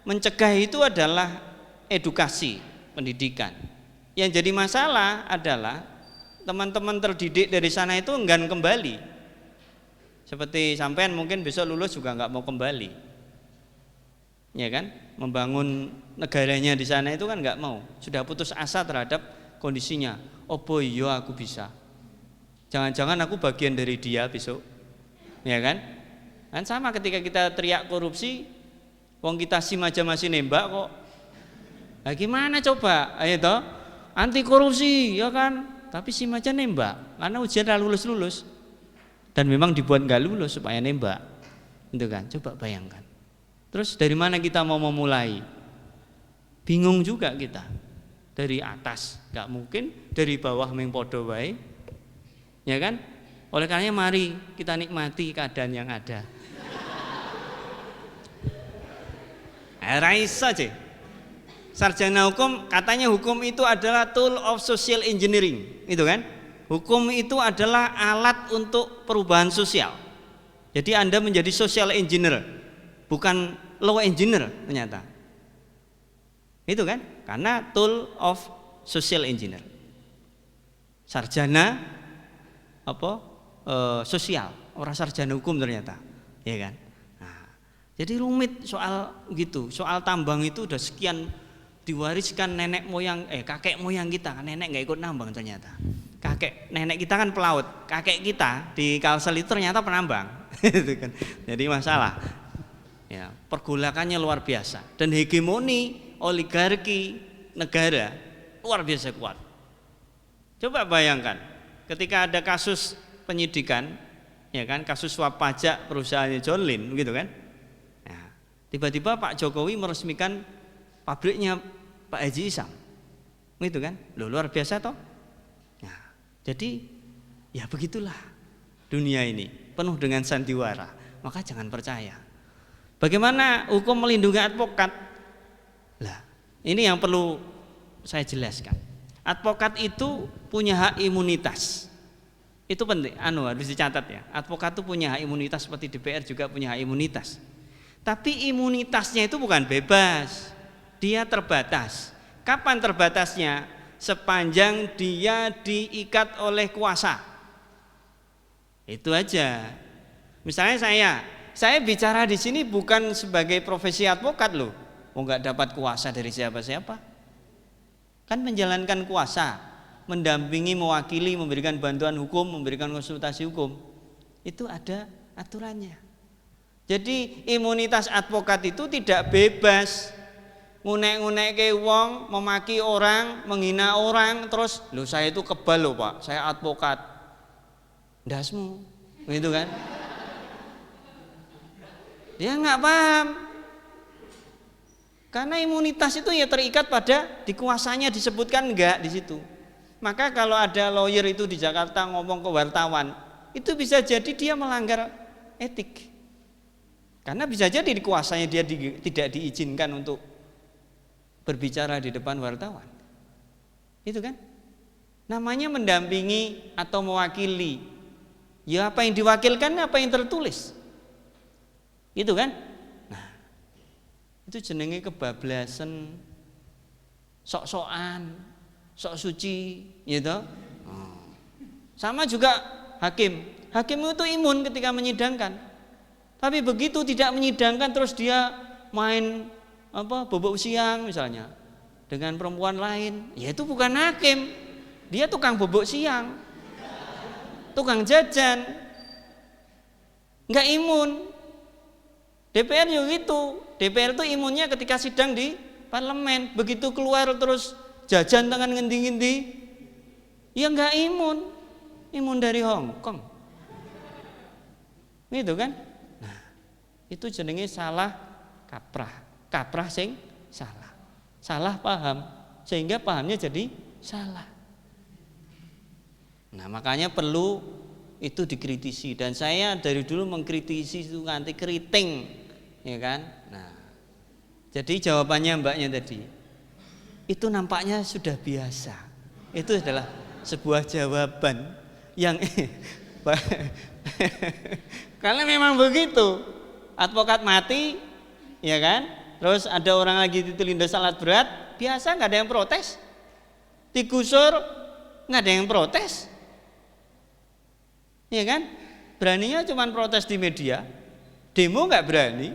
[SPEAKER 4] mencegah itu adalah edukasi, pendidikan. Yang jadi masalah adalah teman-teman terdidik dari sana itu enggan kembali. Seperti sampean mungkin besok lulus juga nggak mau kembali, ya kan? Membangun negaranya di sana itu kan nggak mau, sudah putus asa terhadap kondisinya. Oh boy, yo aku bisa. Jangan-jangan aku bagian dari dia besok, ya kan? Kan sama ketika kita teriak korupsi, wong kita SIM aja masih nembak kok. Nah gimana coba? Ayo toh, anti korupsi, ya kan? Tapi SIM aja nembak, karena ujian lulus-lulus. Dan memang dibuat nggak lulus supaya nembak, itu kan? Coba bayangkan. Terus dari mana kita mau memulai? Bingung juga kita. Dari atas nggak mungkin, dari bawah mengpodo wae, ya kan? Oleh karenanya mari kita nikmati keadaan yang ada. Raisa aja. Sarjana hukum katanya hukum itu adalah tool of social engineering, itu kan? Hukum itu adalah alat untuk perubahan sosial. Jadi Anda menjadi social engineer, bukan law engineer ternyata. Itu kan? Karena tool of social engineer. Sarjana sosial, orang sarjana hukum ternyata, ya kan? Nah, jadi rumit soal gitu, soal tambang itu udah sekian diwariskan nenek moyang, kakek moyang kita, nenek nggak ikut nambang ternyata. Kakek nenek kita kan pelaut, kakek kita di Kalsel itu ternyata penambang, itu kan. Jadi masalah, ya pergolakannya luar biasa dan hegemoni oligarki negara luar biasa kuat. Coba bayangkan, ketika ada kasus penyidikan, ya kan, kasus suap pajak perusahaannya John Lynn, gitu kan? Nah, tiba-tiba Pak Jokowi meresmikan pabriknya Pak Haji Isam, gitu kan? Loh, luar biasa toh? Nah, jadi ya begitulah dunia ini penuh dengan sandiwara, maka jangan percaya. Bagaimana hukum melindungi advokat? Lah, ini yang perlu saya jelaskan. Advokat itu punya hak imunitas. Itu penting, harus dicatat ya. Advokat itu punya hak imunitas seperti DPR juga punya hak imunitas. Tapi imunitasnya itu bukan bebas. Dia terbatas. Kapan terbatasnya? Sepanjang dia diikat oleh kuasa. Itu aja. Misalnya saya bicara di sini bukan sebagai profesi advokat loh. Nggak dapat kuasa dari siapa-siapa. Kan menjalankan kuasa, mendampingi, mewakili, memberikan bantuan hukum, memberikan konsultasi hukum, itu ada aturannya. Jadi imunitas advokat itu tidak bebas ngunek-ngunek ke wong, memaki orang, menghina orang, terus loh saya itu kebal loh Pak, saya advokat. Dasmu, gitu kan? Dia nggak paham. Karena imunitas itu ya terikat pada dikuasanya, disebutkan enggak di situ. Maka kalau ada lawyer itu di Jakarta ngomong ke wartawan, itu bisa jadi dia melanggar etik. Karena bisa jadi dikuasanya dia tidak diizinkan untuk berbicara di depan wartawan. Itu kan? Namanya mendampingi atau mewakili. Ya apa yang diwakilkan, apa yang tertulis. Itu kan? Itu jenenge kebablasan, sok-sokan, sok suci, gitu. Sama juga hakim itu imun ketika menyidangkan. Tapi begitu tidak menyidangkan terus dia main bobok siang misalnya dengan perempuan lain, ya itu bukan hakim, dia tukang bobok siang, tukang jajan, nggak imun. DPR juga gitu. DPR itu imunnya ketika sidang di parlemen. Begitu keluar terus jajan tangan ngendi-ngendi, ya nggak imun. Imun dari Hong Kong. Gitu kan? Nah, itu jenenge salah kaprah. Kaprah sing salah. Salah paham sehingga pahamnya jadi salah. Nah, makanya perlu itu dikritisi dan saya dari dulu mengkritisi itu anti keriting, ya kan? Nah, jadi jawabannya mbaknya tadi itu nampaknya sudah biasa. Itu adalah sebuah jawaban yang karena memang begitu. Advokat mati, ya kan? Terus ada orang lagi ditulindas alat berat, biasa nggak ada yang protes. Digusur nggak ada yang protes. Ya kan? Beraninya cuma protes di media, demo nggak berani,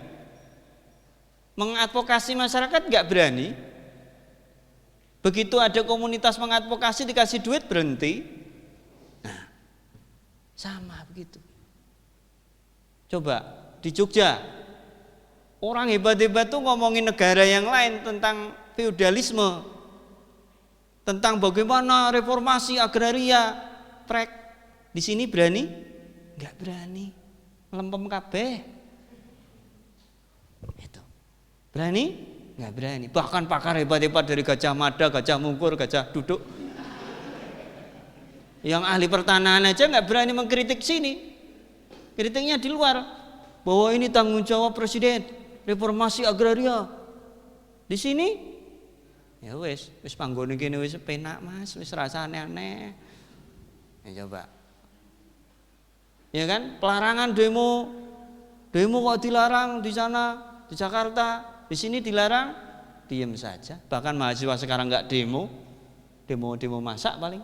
[SPEAKER 4] mengadvokasi masyarakat nggak berani. Begitu ada komunitas mengadvokasi dikasih duit berhenti. Nah, sama begitu. Coba di Jogja, orang hebat-hebat tuh ngomongin negara yang lain tentang feudalisme, tentang bagaimana reformasi agraria, prek. Di sini berani? Enggak berani. Melempem kabeh. Itu. Berani? Enggak berani. Bahkan pakar hebat-hebat dari Gajah Mada, Gajah Mungkur, Gajah Duduk, yang ahli pertanahan aja enggak berani mengkritik sini. Kritiknya di luar. Bahwa ini tanggung jawab presiden, reformasi agraria. Di sini ya wis panggone kene wis penak Mas, wis rasane aneh. Ya coba. Ya kan, pelarangan demo kok dilarang di sana, di Jakarta, di sini dilarang, diem saja. Bahkan mahasiswa sekarang nggak demo masak paling,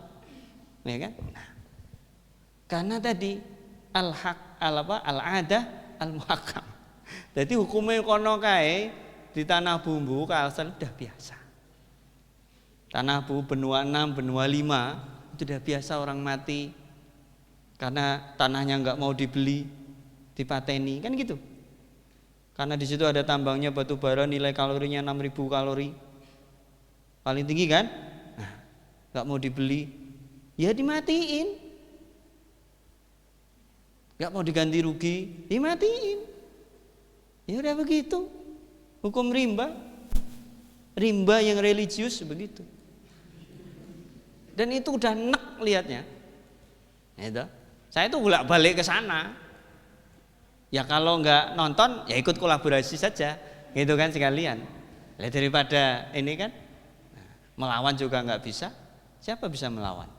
[SPEAKER 4] ya kan? Nah, karena tadi al-haq al-adah al-muhakkam. Jadi hukumnya kono kae di tanah bumbu kalsel udah biasa. Tanah bumbu benua 6, benua 5 itu udah biasa orang mati karena tanahnya nggak mau dibeli, dipateni, kan gitu. Karena di situ ada tambangnya batu bara, nilai kalorinya 6.000 kalori, paling tinggi kan? Nah, nggak mau dibeli, ya dimatiin. Nggak mau diganti rugi, dimatiin. Ya udah begitu. Hukum rimba yang religius begitu. Dan itu udah nek lihatnya. Itu. Saya tuh bolak-balik ke sana. Ya kalau nggak nonton ya ikut kolaborasi saja, gitu kan sekalian. Lah daripada ini kan melawan juga nggak bisa. Siapa bisa melawan?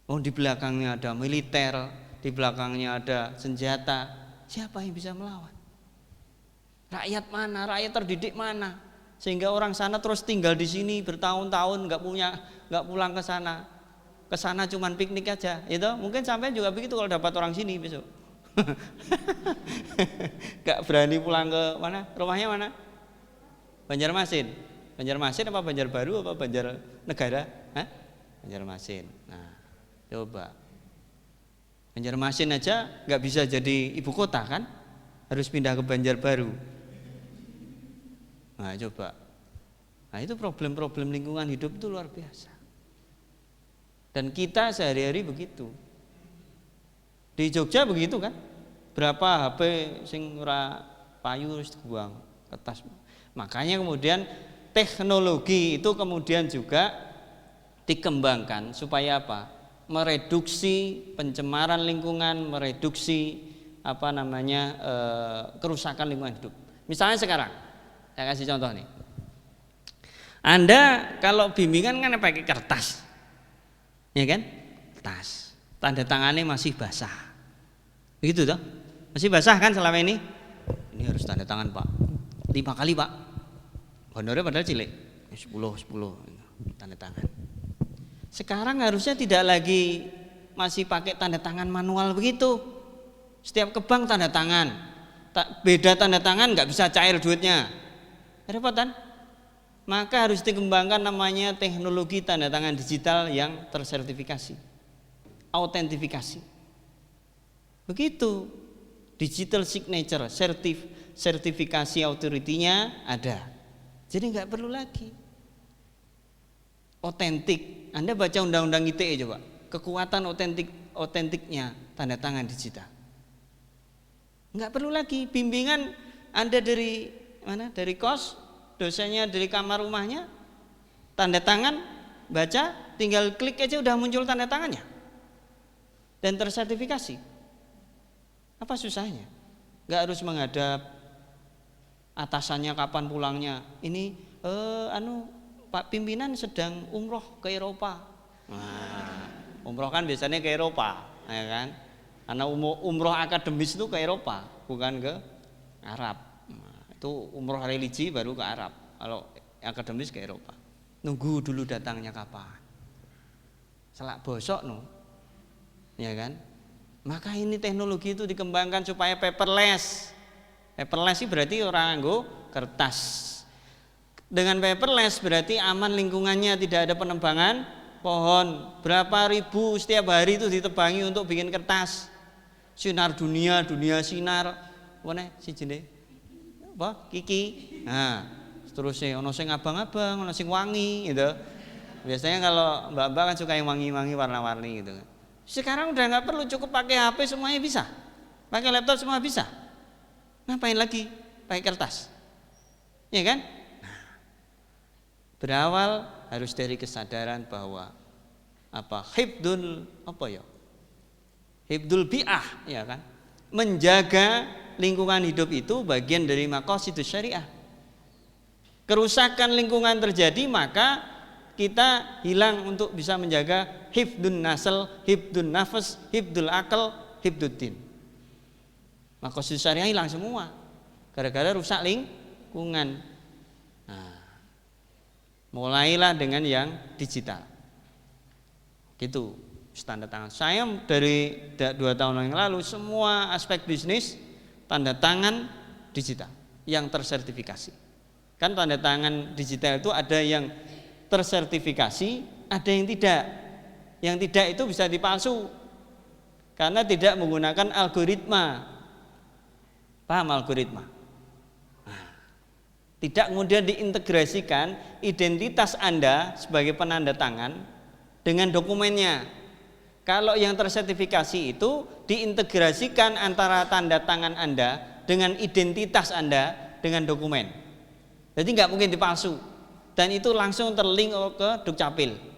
[SPEAKER 4] Oh, di belakangnya ada militer, di belakangnya ada senjata. Siapa yang bisa melawan? Rakyat mana? Rakyat terdidik mana? Sehingga orang sana terus tinggal di sini bertahun-tahun nggak pulang ke sana. Ke sana cuman piknik aja. Itu mungkin sampai juga begitu kalau dapat orang sini besok. Gak berani pulang ke mana? Rumahnya mana? Banjarmasin. Banjarmasin apa Banjarbaru apa Banjarnegara? Hah? Banjarmasin. Nah, coba. Banjarmasin aja nggak bisa jadi ibu kota kan? Harus pindah ke Banjarbaru. Nah, coba. Nah, itu problem-problem lingkungan hidup itu luar biasa. Dan kita sehari-hari begitu. Di Jogja begitu kan? Berapa HP sing ora payu wis dibuang ke tas. Makanya kemudian teknologi itu kemudian juga dikembangkan supaya apa? Mereduksi pencemaran lingkungan, mereduksi kerusakan lingkungan hidup. Misalnya sekarang, saya kasih contoh nih. Anda kalau bimbingan kan pakai kertas, ya kan? Kertas. Tanda tangannya masih basah, begitu toh? Masih basah kan selama ini? Ini harus tanda tangan Pak, 5 kali Pak. Honornya padahal cilik, 10 tanda tangan. Sekarang harusnya tidak lagi masih pakai tanda tangan manual begitu. Setiap ke bank tanda tangan, beda tanda tangan nggak bisa cair duitnya, repot kan? Maka harus dikembangkan namanya teknologi tanda tangan digital yang tersertifikasi. Autentifikasi. Begitu. Digital signature, sertifikasi authority-nya ada. Jadi nggak perlu lagi. Otentik. Anda baca undang-undang ITE coba. Kekuatan otentiknya tanda tangan digital. Nggak perlu lagi bimbingan Anda dari mana? Dari kos, dosennya dari kamar rumahnya, tanda tangan, baca, tinggal klik aja udah muncul tanda tangannya. Dan tersertifikasi. Apa susahnya? Gak harus menghadap atasannya kapan pulangnya. Ini Pak pimpinan sedang umroh ke Eropa. Nah, umroh kan biasanya ke Eropa, ya kan? Karena umroh akademis itu ke Eropa, bukan ke Arab. Nah, itu umroh religi baru ke Arab. Kalau akademis ke Eropa. Nunggu dulu datangnya kapan. Selak bosok no. Ya kan? Maka ini teknologi itu dikembangkan supaya paperless. Paperless itu berarti orang nganggo kertas. Dengan paperless berarti aman lingkungannya, tidak ada penebangan pohon. Berapa ribu setiap hari itu ditebangi untuk bikin kertas. Sinar dunia sinar. Mana si jene? Apa? Kiki. Nah, seterusnya ono sing abang-abang, ono sing wangi gitu. Biasanya kalau mbak-mbak kan suka yang wangi-wangi warna-warni gitu kan. Sekarang udah nggak perlu, cukup pakai HP semuanya bisa, pakai laptop semua bisa. Ngapain lagi pakai kertas? Ya kan? Nah, berawal harus dari kesadaran bahwa hibdul bi'ah, ya kan? Menjaga lingkungan hidup itu bagian dari maqasidus syariah. Kerusakan lingkungan terjadi maka kita hilang untuk bisa menjaga hifdun nasl, hifdun nafas, hifdul akal, hifduddin. Maqasid syariah hilang semua. gara-gara rusak lingkungan. Nah, mulailah dengan yang digital. Gitu tanda tangan. Saya dari 2 tahun yang lalu semua aspek bisnis tanda tangan digital yang tersertifikasi. Kan tanda tangan digital itu ada yang tersertifikasi, ada yang tidak. Yang tidak itu bisa dipalsu karena tidak menggunakan algoritma. Paham algoritma? Nah, tidak kemudian diintegrasikan identitas Anda sebagai penanda tangan dengan dokumennya. Kalau yang tersertifikasi itu diintegrasikan antara tanda tangan Anda dengan identitas Anda dengan dokumen. Jadi nggak mungkin dipalsu. Dan itu langsung terlink ke Dukcapil.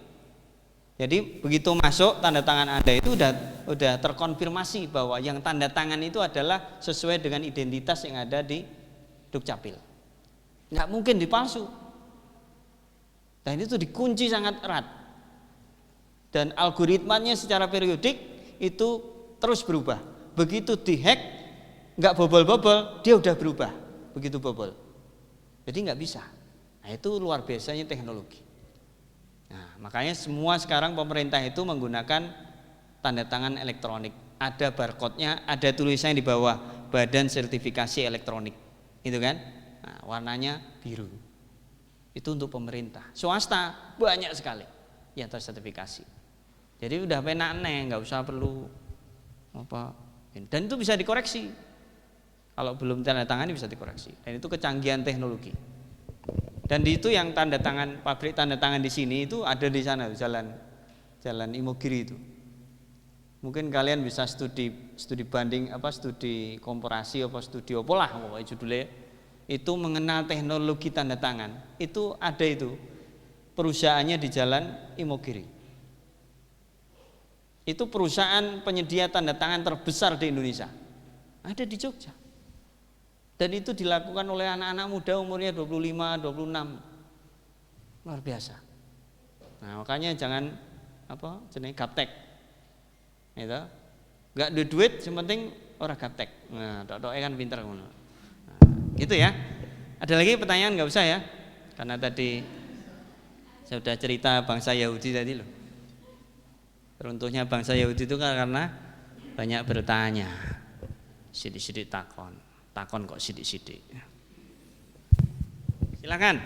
[SPEAKER 4] Jadi begitu masuk tanda tangan Anda itu udah terkonfirmasi bahwa yang tanda tangan itu adalah sesuai dengan identitas yang ada di Dukcapil. Nggak mungkin dipalsu. Dan itu dikunci sangat erat. Dan algoritmanya secara periodik itu terus berubah. Begitu dihack, nggak bobol-bobol, dia udah berubah. Begitu bobol. Jadi nggak bisa. Nah, itu luar biasanya teknologi. Nah, makanya semua sekarang pemerintah itu menggunakan tanda tangan elektronik. Ada barcode-nya, ada tulisannya di bawah, Badan Sertifikasi Elektronik. Itu kan? Nah, warnanya biru. Itu untuk pemerintah. Swasta banyak sekali yang tersertifikasi. Jadi udah penak nggak usah perlu apa. Dan itu bisa dikoreksi. Kalau belum tanda tangan bisa dikoreksi. Dan itu kecanggihan teknologi. Dan itu yang tanda tangan, pabrik tanda tangan di sini itu ada di sana, jalan Imogiri itu. Mungkin kalian bisa studi banding apa, studi komparasi apa, studi apalah pokoknya judulnya. Itu mengenal teknologi tanda tangan. Itu ada itu. Perusahaannya di jalan Imogiri. Itu perusahaan penyedia tanda tangan terbesar di Indonesia. Ada di Jogja. Dan itu dilakukan oleh anak-anak muda umurnya 25, 26. Luar biasa. Nah, makanya jangan jenenge gaptek. Gitu. Enggak ada duit, yang penting orang gaptek. Nah, tok-toke kan pinter ngono. Nah, gitu ya. Ada lagi pertanyaan? Enggak usah ya. Karena tadi saya sudah cerita bangsa Yahudi tadi loh. Runtuhnya bangsa Yahudi itu karena banyak bertanya. Sidik-sidik takon kok sidik-sidik. Silakan.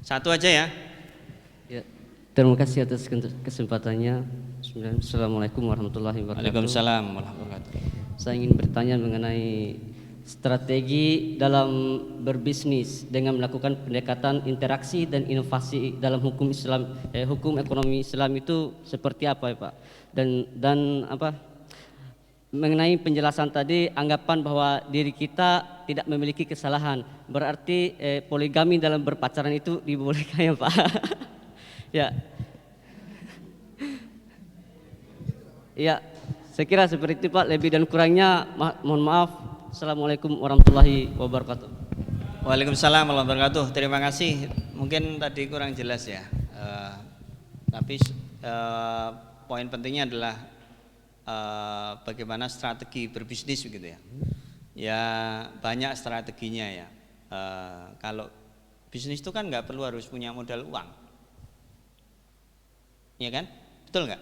[SPEAKER 4] Satu aja ya.
[SPEAKER 6] Ya, terima kasih atas kesempatannya. Assalamualaikum warahmatullahi wabarakatuh.
[SPEAKER 4] Waalaikumsalam warahmatullahi wabarakatuh.
[SPEAKER 6] Saya ingin bertanya mengenai strategi dalam berbisnis dengan melakukan pendekatan interaksi dan inovasi dalam hukum Islam, hukum ekonomi Islam itu seperti apa ya Pak? Dan mengenai penjelasan tadi, anggapan bahwa diri kita tidak memiliki kesalahan, berarti poligami dalam berpacaran itu dibolehkan ya Pak? Ya, ya, saya kira seperti itu Pak. Lebih dan kurangnya mohon maaf. Assalamualaikum warahmatullahi wabarakatuh.
[SPEAKER 4] Waalaikumsalam warahmatullahi wabarakatuh. Terima kasih. Mungkin tadi kurang jelas ya. Tapi poin pentingnya adalah bagaimana strategi berbisnis begitu ya. Ya banyak strateginya ya. Kalau bisnis itu kan nggak perlu harus punya modal uang, ya kan? Betul nggak?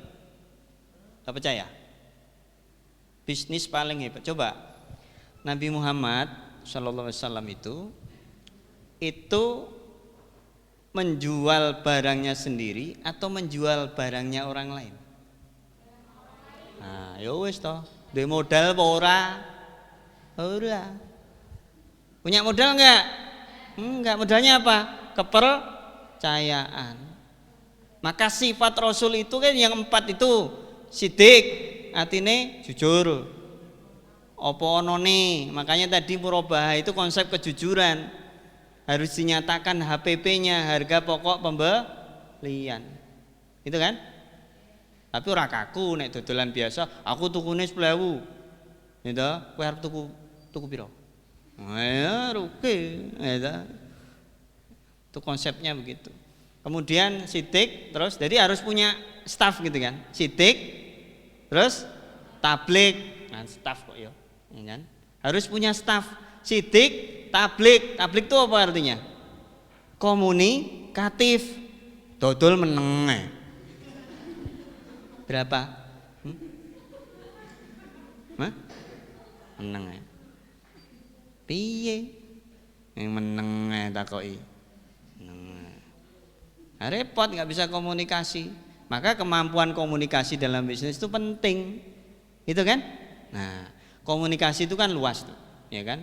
[SPEAKER 4] Nggak percaya? Bisnis paling hebat. Coba. Nabi Muhammad SAW itu menjual barangnya sendiri atau menjual barangnya orang lain? Nah, ya wis toh, duwe modal apa ora? Ora. Punya modal enggak? Enggak, modalnya apa? Kepercayaan. Maka sifat Rasul itu kan yang 4 itu, sidik, atine jujur. Apa onone, makanya tadi murabahah itu konsep kejujuran. Harus dinyatakan HPP-nya, harga pokok pembelian. Itu kan? Tapi ora kaku nek dodolan biasa, aku tukune 10.000. Gitu, kowe arep tuku piro? Ya rugi, gitu. Itu konsepnya begitu. Kemudian sidik, terus jadi harus punya staff gitu kan. Sidik, terus tablik, nah staff kok ya. Kan? Harus punya staff sidik, tablik. Tablik itu apa artinya? Komunikatif. Dodol meneng. Berapa? Hah? Meneng. Piye? Yang meneng takoki. Nah, repot, nggak bisa komunikasi. Maka kemampuan komunikasi dalam bisnis itu penting, gitu kan? Nah, komunikasi itu kan luas tuh, ya kan?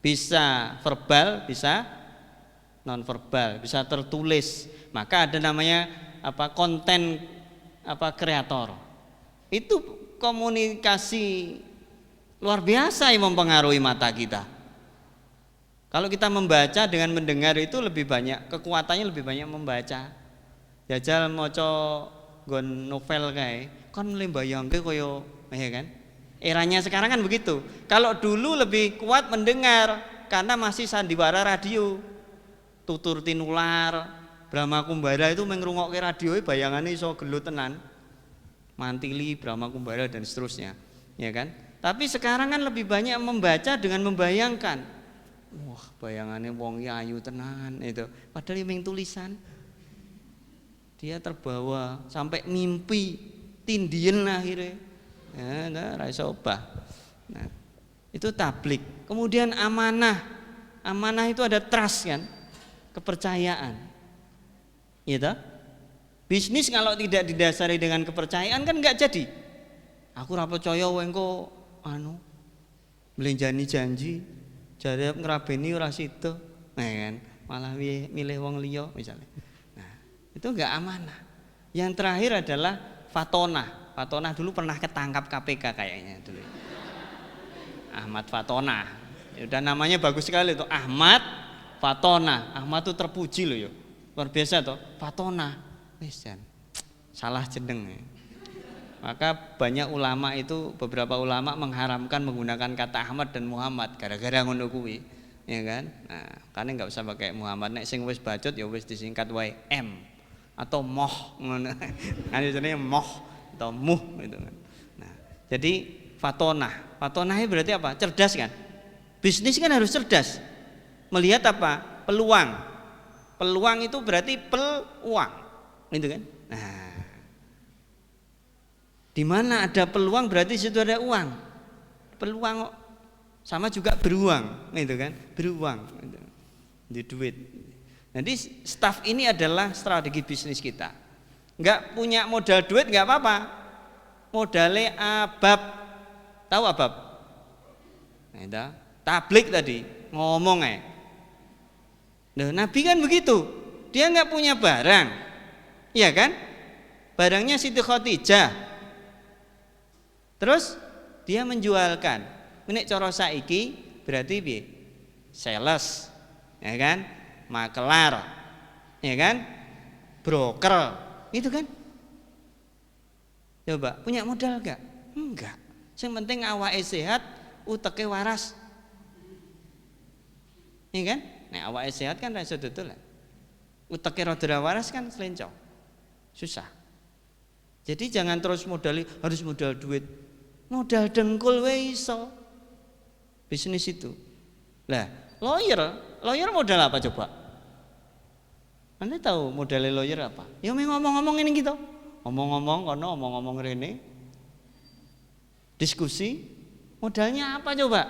[SPEAKER 4] Bisa verbal, bisa non verbal, bisa tertulis. Maka ada namanya konten kreator. Itu komunikasi luar biasa yang mempengaruhi mata kita. Kalau kita membaca dengan mendengar itu lebih banyak, kekuatannya lebih banyak membaca. Jajal maca nggon novel kae, kan mulai bayangke kaya ya kan. Eranya sekarang kan begitu. Kalau dulu lebih kuat mendengar karena masih sandiwara radio. Tutur tinular, Brahma Kumbara itu mengrungokke radio bayangane iso gelut tenan. Mantili, Brahma Kumbara dan seterusnya, ya kan? Tapi sekarang kan lebih banyak membaca dengan membayangkan. Wah, bayangannya wong ayu tenan itu. Padahal yang tulisan. Dia terbawa sampai mimpi tindien akhirnya. Ya, nah, ra iso obah. Nah, itu tablik. Kemudian amanah. Amanah itu ada trust kan? Kepercayaan. Gitu? Bisnis kalau tidak didasari dengan kepercayaan kan enggak jadi. Aku ra percaya engko mlenjani janji. Jare ngrabeni ora sida, nah kan, malah milih wong liya misalnya. Nah, itu enggak amanah. Yang terakhir adalah fatonah. Fatonah dulu pernah ketangkap KPK kayaknya dulu. Ahmad Fatonah. Udah namanya bagus sekali itu, Ahmad Fatonah. Ahmad itu terpuji loh yo. Luar biasa toh, Fatonah. Wis jan. Salah jeneng. Maka banyak ulama itu, beberapa ulama mengharamkan menggunakan kata Ahmad dan Muhammad gara-gara ngono kuwi, ya kan? Nah, karena enggak usah pakai Muhammad, nek sing wis bacot ya wis disingkat wae M atau Moh ngono. Kan jenenge Moh atau Muh gitu kan. Nah, jadi fatonah. Fatonah itu berarti apa? Cerdas kan? Bisnis kan harus cerdas. Melihat apa? Peluang. Peluang itu berarti peluang. Gitu kan? Nah, di mana ada peluang berarti situ ada uang. Peluang sama juga beruang, gitu kan? Beruang, gitu. Di duit. Jadi staff ini adalah strategi bisnis kita. Enggak punya modal duit enggak apa-apa. Modalnya abab. Tahu abab? Nah, itu tablik tadi ngomong Nah, Nabi kan begitu. Dia enggak punya barang. Iya kan? Barangnya Siti Khadijah. Terus dia menjualkan. Ini cara saiki berarti piye? Sales, ya kan? Makelar, ya kan? Broker, itu kan? Coba, punya modal enggak? Enggak. Yang penting awake sehat, uteke waras. Iya kan? Nek awake sehat kan ra iso dodolan. Uteke rada waras kan selencong. Susah. Jadi jangan terus harus modal duit. Modal dengkul wae iso. Bisnis itu. Lah, lawyer modal apa coba? Anda tahu modalnya lawyer apa? Ya ngomong-ngomong ini gitu. Ngomong-ngomong kono, ngomong-ngomong rene. Diskusi, modalnya apa coba?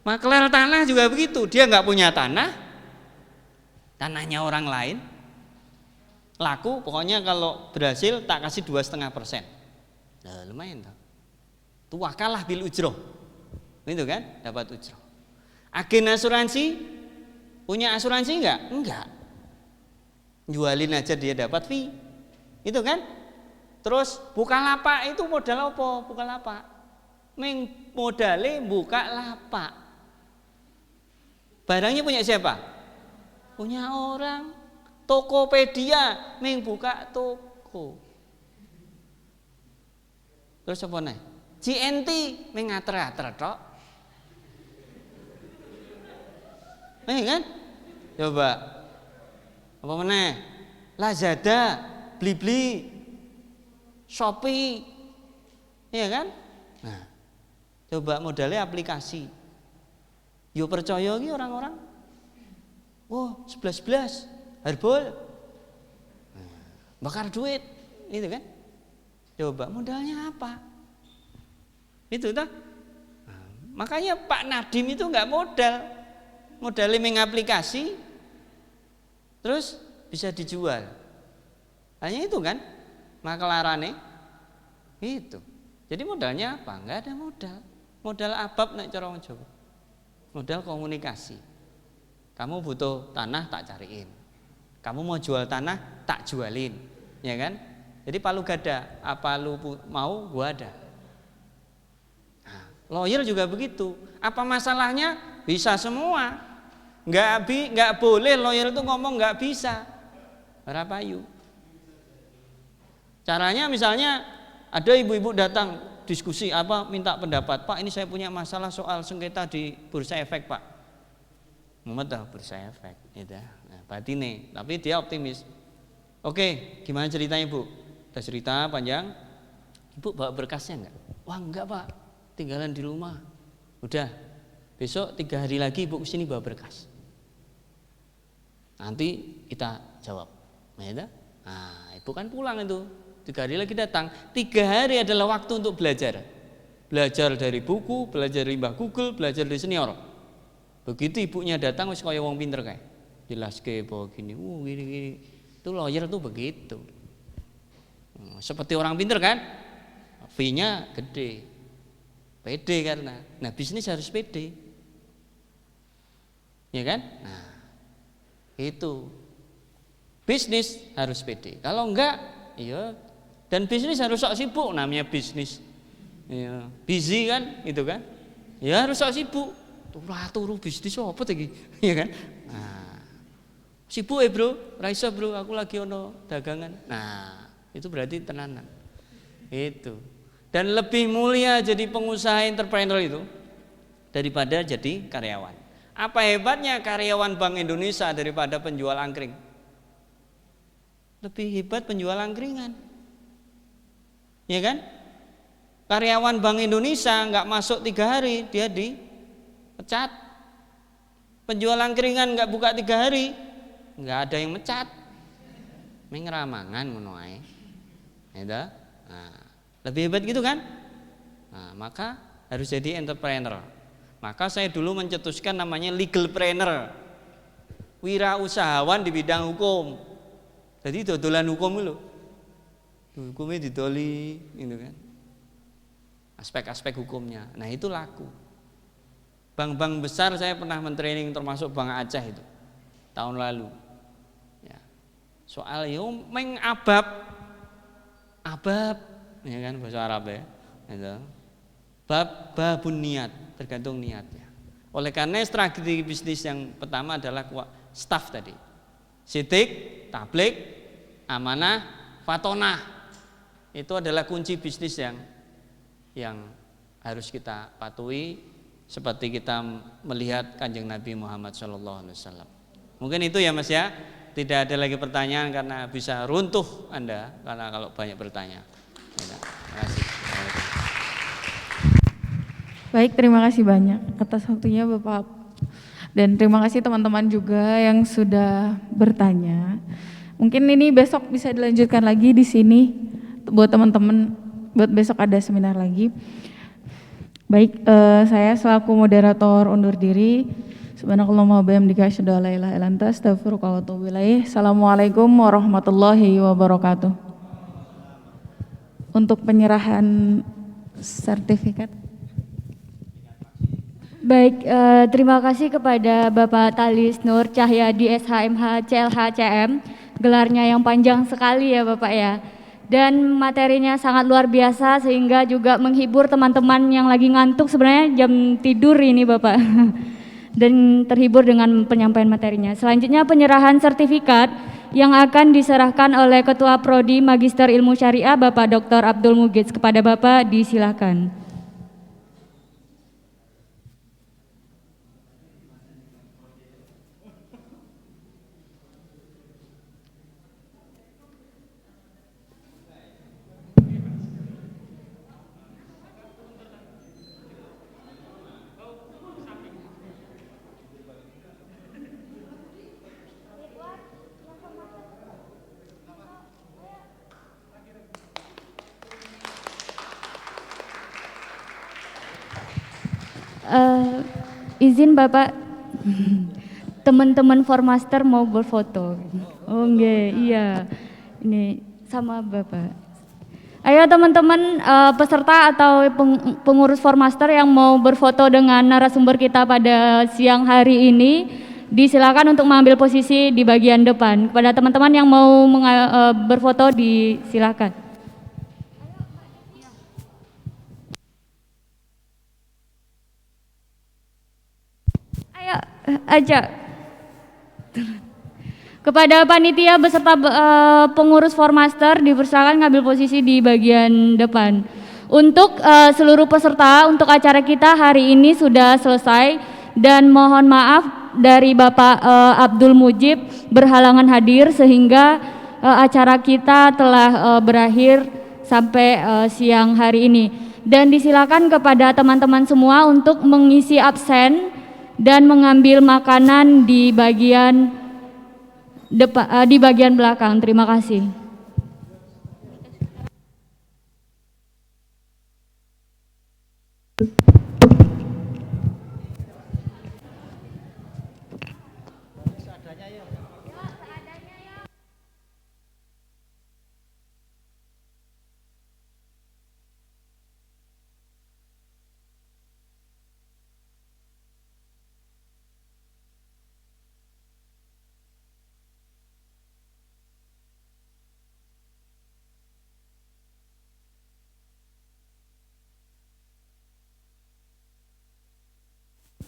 [SPEAKER 4] Maklar tanah juga begitu. Dia nggak punya tanah, tanahnya orang lain. Laku, pokoknya kalau berhasil tak kasih 2,5%. Nah, lumayan tuh. Tuwakalah bil ujroh, itu kan dapat ujroh. Agen asuransi, punya asuransi enggak? Jualin aja dia dapat fee, itu kan. Terus Bukalapak itu modal apa? Bukalapak modalnya buka lapak. Barangnya punya siapa? Punya orang. Tokopedia buka toko. Terus apa nih? GNT mengater-ater tok. Kan? Coba. Apa meneh? Lazada, Blibli, Shopee. Iya kan? Nah, coba modalnya aplikasi. Yo percaya ki orang-orang. Oh, 11 harbol. Bakar duit, itu kan? Coba modalnya apa? Itu toh. Makanya Pak Nadiem itu nggak modalnya mengaplikasi, terus bisa dijual. Hanya itu kan, makelarane itu. Jadi modalnya apa? Nggak ada modal. Modal abab nek cara wong Jawa. Modal komunikasi. Kamu butuh tanah, tak cariin. Kamu mau jual tanah, tak jualin, ya kan? Jadi palu gada, apa lu mau, gua ada. Nah, lawyer juga begitu. Apa masalahnya? Bisa semua. Nggak boleh lawyer itu ngomong nggak bisa. Rapayu. Caranya misalnya ada ibu-ibu datang diskusi apa minta pendapat, Pak ini saya punya masalah soal sengketa di bursa efek Pak. Mumet bursa efek, gitu. Nah, batine, tapi dia optimis. Oke, gimana ceritanya Bu? Kita cerita panjang. Ibu bawa berkasnya enggak? Wah enggak Pak, tinggalan di rumah. Udah, besok 3 hari lagi Ibu kesini bawa berkas. Nanti kita jawab. Nah, Ibu kan pulang itu. 3 hari lagi datang. 3 hari adalah waktu untuk belajar. Belajar dari buku, belajar dari Mbah Google, belajar dari senior. Begitu ibunya datang wis kaya wong pinter kae. Jelaske bahwa gini, gini. Itu lawyer tuh begitu. Seperti orang pinter kan? Fee-nya gede. Pede karena. Nah, bisnis harus pede. Ya kan? Nah, itu. Bisnis harus pede. Kalau enggak, iya. Dan bisnis harus sok sibuk namanya bisnis. Ya, busy kan, gitu kan? Ya harus sok sibuk. Turu bisnis apa lagi, ya kan? Nah, sibuk bro, raisa bro, aku lagi ono dagangan. Nah, itu berarti tenanan. Itu. Dan lebih mulia jadi pengusaha entrepreneur itu daripada jadi karyawan. Apa hebatnya karyawan Bank Indonesia daripada penjual angkring? Lebih hebat penjual angkringan, ya kan? Karyawan Bank Indonesia nggak masuk 3 hari dia dipecat. Penjual angkringan nggak buka 3 hari, nggak ada yang mecat. Mengramangan ngono ae. Nah, lebih hebat gitu kan? Nah, maka harus jadi entrepreneur. Maka saya dulu mencetuskan namanya legalpreneur. Wirausahawan di bidang hukum. Jadi dodolan hukum lho. Hukumnya didoli gitu kan. Aspek-aspek hukumnya. Nah, itu laku. Bank-bank besar saya pernah mentraining termasuk Bank Aceh itu tahun lalu. Ya. Soal yo mengabab, ya kan bahasa Arab ya. Gitu. Babun niat, tergantung niatnya. Oleh karena strategi bisnis yang pertama adalah staff tadi. Sidik, tablik, amanah, fatonah. Itu adalah kunci bisnis yang harus kita patuhi seperti kita melihat Kanjeng Nabi Muhammad SAW. Mungkin itu ya Mas ya. Tidak ada lagi pertanyaan karena bisa runtuh Anda karena kalau banyak bertanya. Terima kasih.
[SPEAKER 2] Baik, terima kasih banyak atas waktunya Bapak. Dan terima kasih teman-teman juga yang sudah bertanya. Mungkin ini besok bisa dilanjutkan lagi di sini buat teman-teman, buat besok ada seminar lagi. Baik, saya selaku moderator undur diri. Subhanakallahumma wa bihamdika asyhadu an la ilaha illa anta astaghfiruka wa atubu ilaik. Assalamualaikum warahmatullahi wabarakatuh. Untuk penyerahan sertifikat.
[SPEAKER 3] Baik, terima kasih kepada Bapak Talis Nur Cahyadi SHMH CLH CM, gelarnya yang panjang sekali ya Bapak ya, dan materinya sangat luar biasa sehingga juga menghibur teman-teman yang lagi ngantuk sebenarnya jam tidur ini Bapak, dan terhibur dengan penyampaian materinya. Selanjutnya penyerahan sertifikat yang akan diserahkan oleh Ketua Prodi Magister Ilmu Syariah Bapak Dr. Abdul Mugidz. Kepada Bapak disilakan. izin Bapak, teman-teman Formaster mau berfoto. Oh enggak, iya. Ini sama Bapak. Ayo teman-teman peserta atau pengurus Formaster yang mau berfoto dengan narasumber kita pada siang hari ini, disilakan untuk mengambil posisi di bagian depan. Kepada teman-teman yang mau berfoto, disilakan. Ayo, ajak. Kepada panitia beserta pengurus Formaster dipersilakan ngambil posisi di bagian depan. Untuk seluruh peserta untuk acara kita hari ini sudah selesai dan mohon maaf dari Bapak Abdul Mujib berhalangan hadir sehingga acara kita telah berakhir sampai siang hari ini. Dan disilakan kepada teman-teman semua untuk mengisi absen dan mengambil makanan di bagian di bagian belakang. Terima kasih.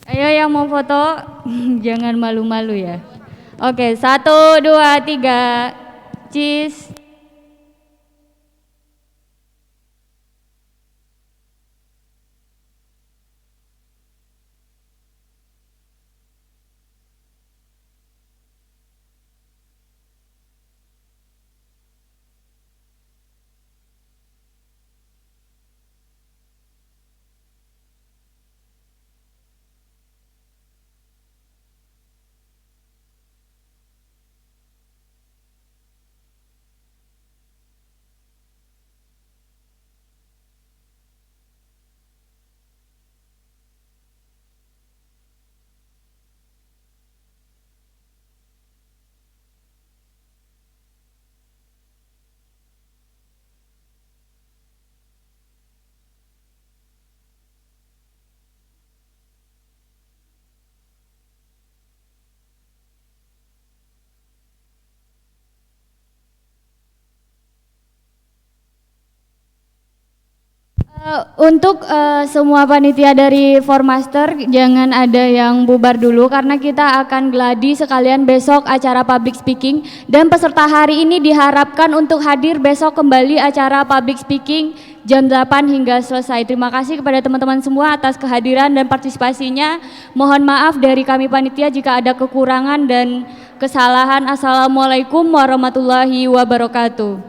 [SPEAKER 3] Ayo yang mau foto, jangan malu-malu ya. Oke, 1, 2, 3, cheese. Untuk semua panitia dari Formaster jangan ada yang bubar dulu karena kita akan gladi sekalian besok acara public speaking dan peserta hari ini diharapkan untuk hadir besok kembali acara public speaking jam 8 hingga selesai. Terima kasih kepada teman-teman semua atas kehadiran dan partisipasinya. Mohon maaf dari kami panitia jika ada kekurangan dan kesalahan. Assalamualaikum warahmatullahi wabarakatuh.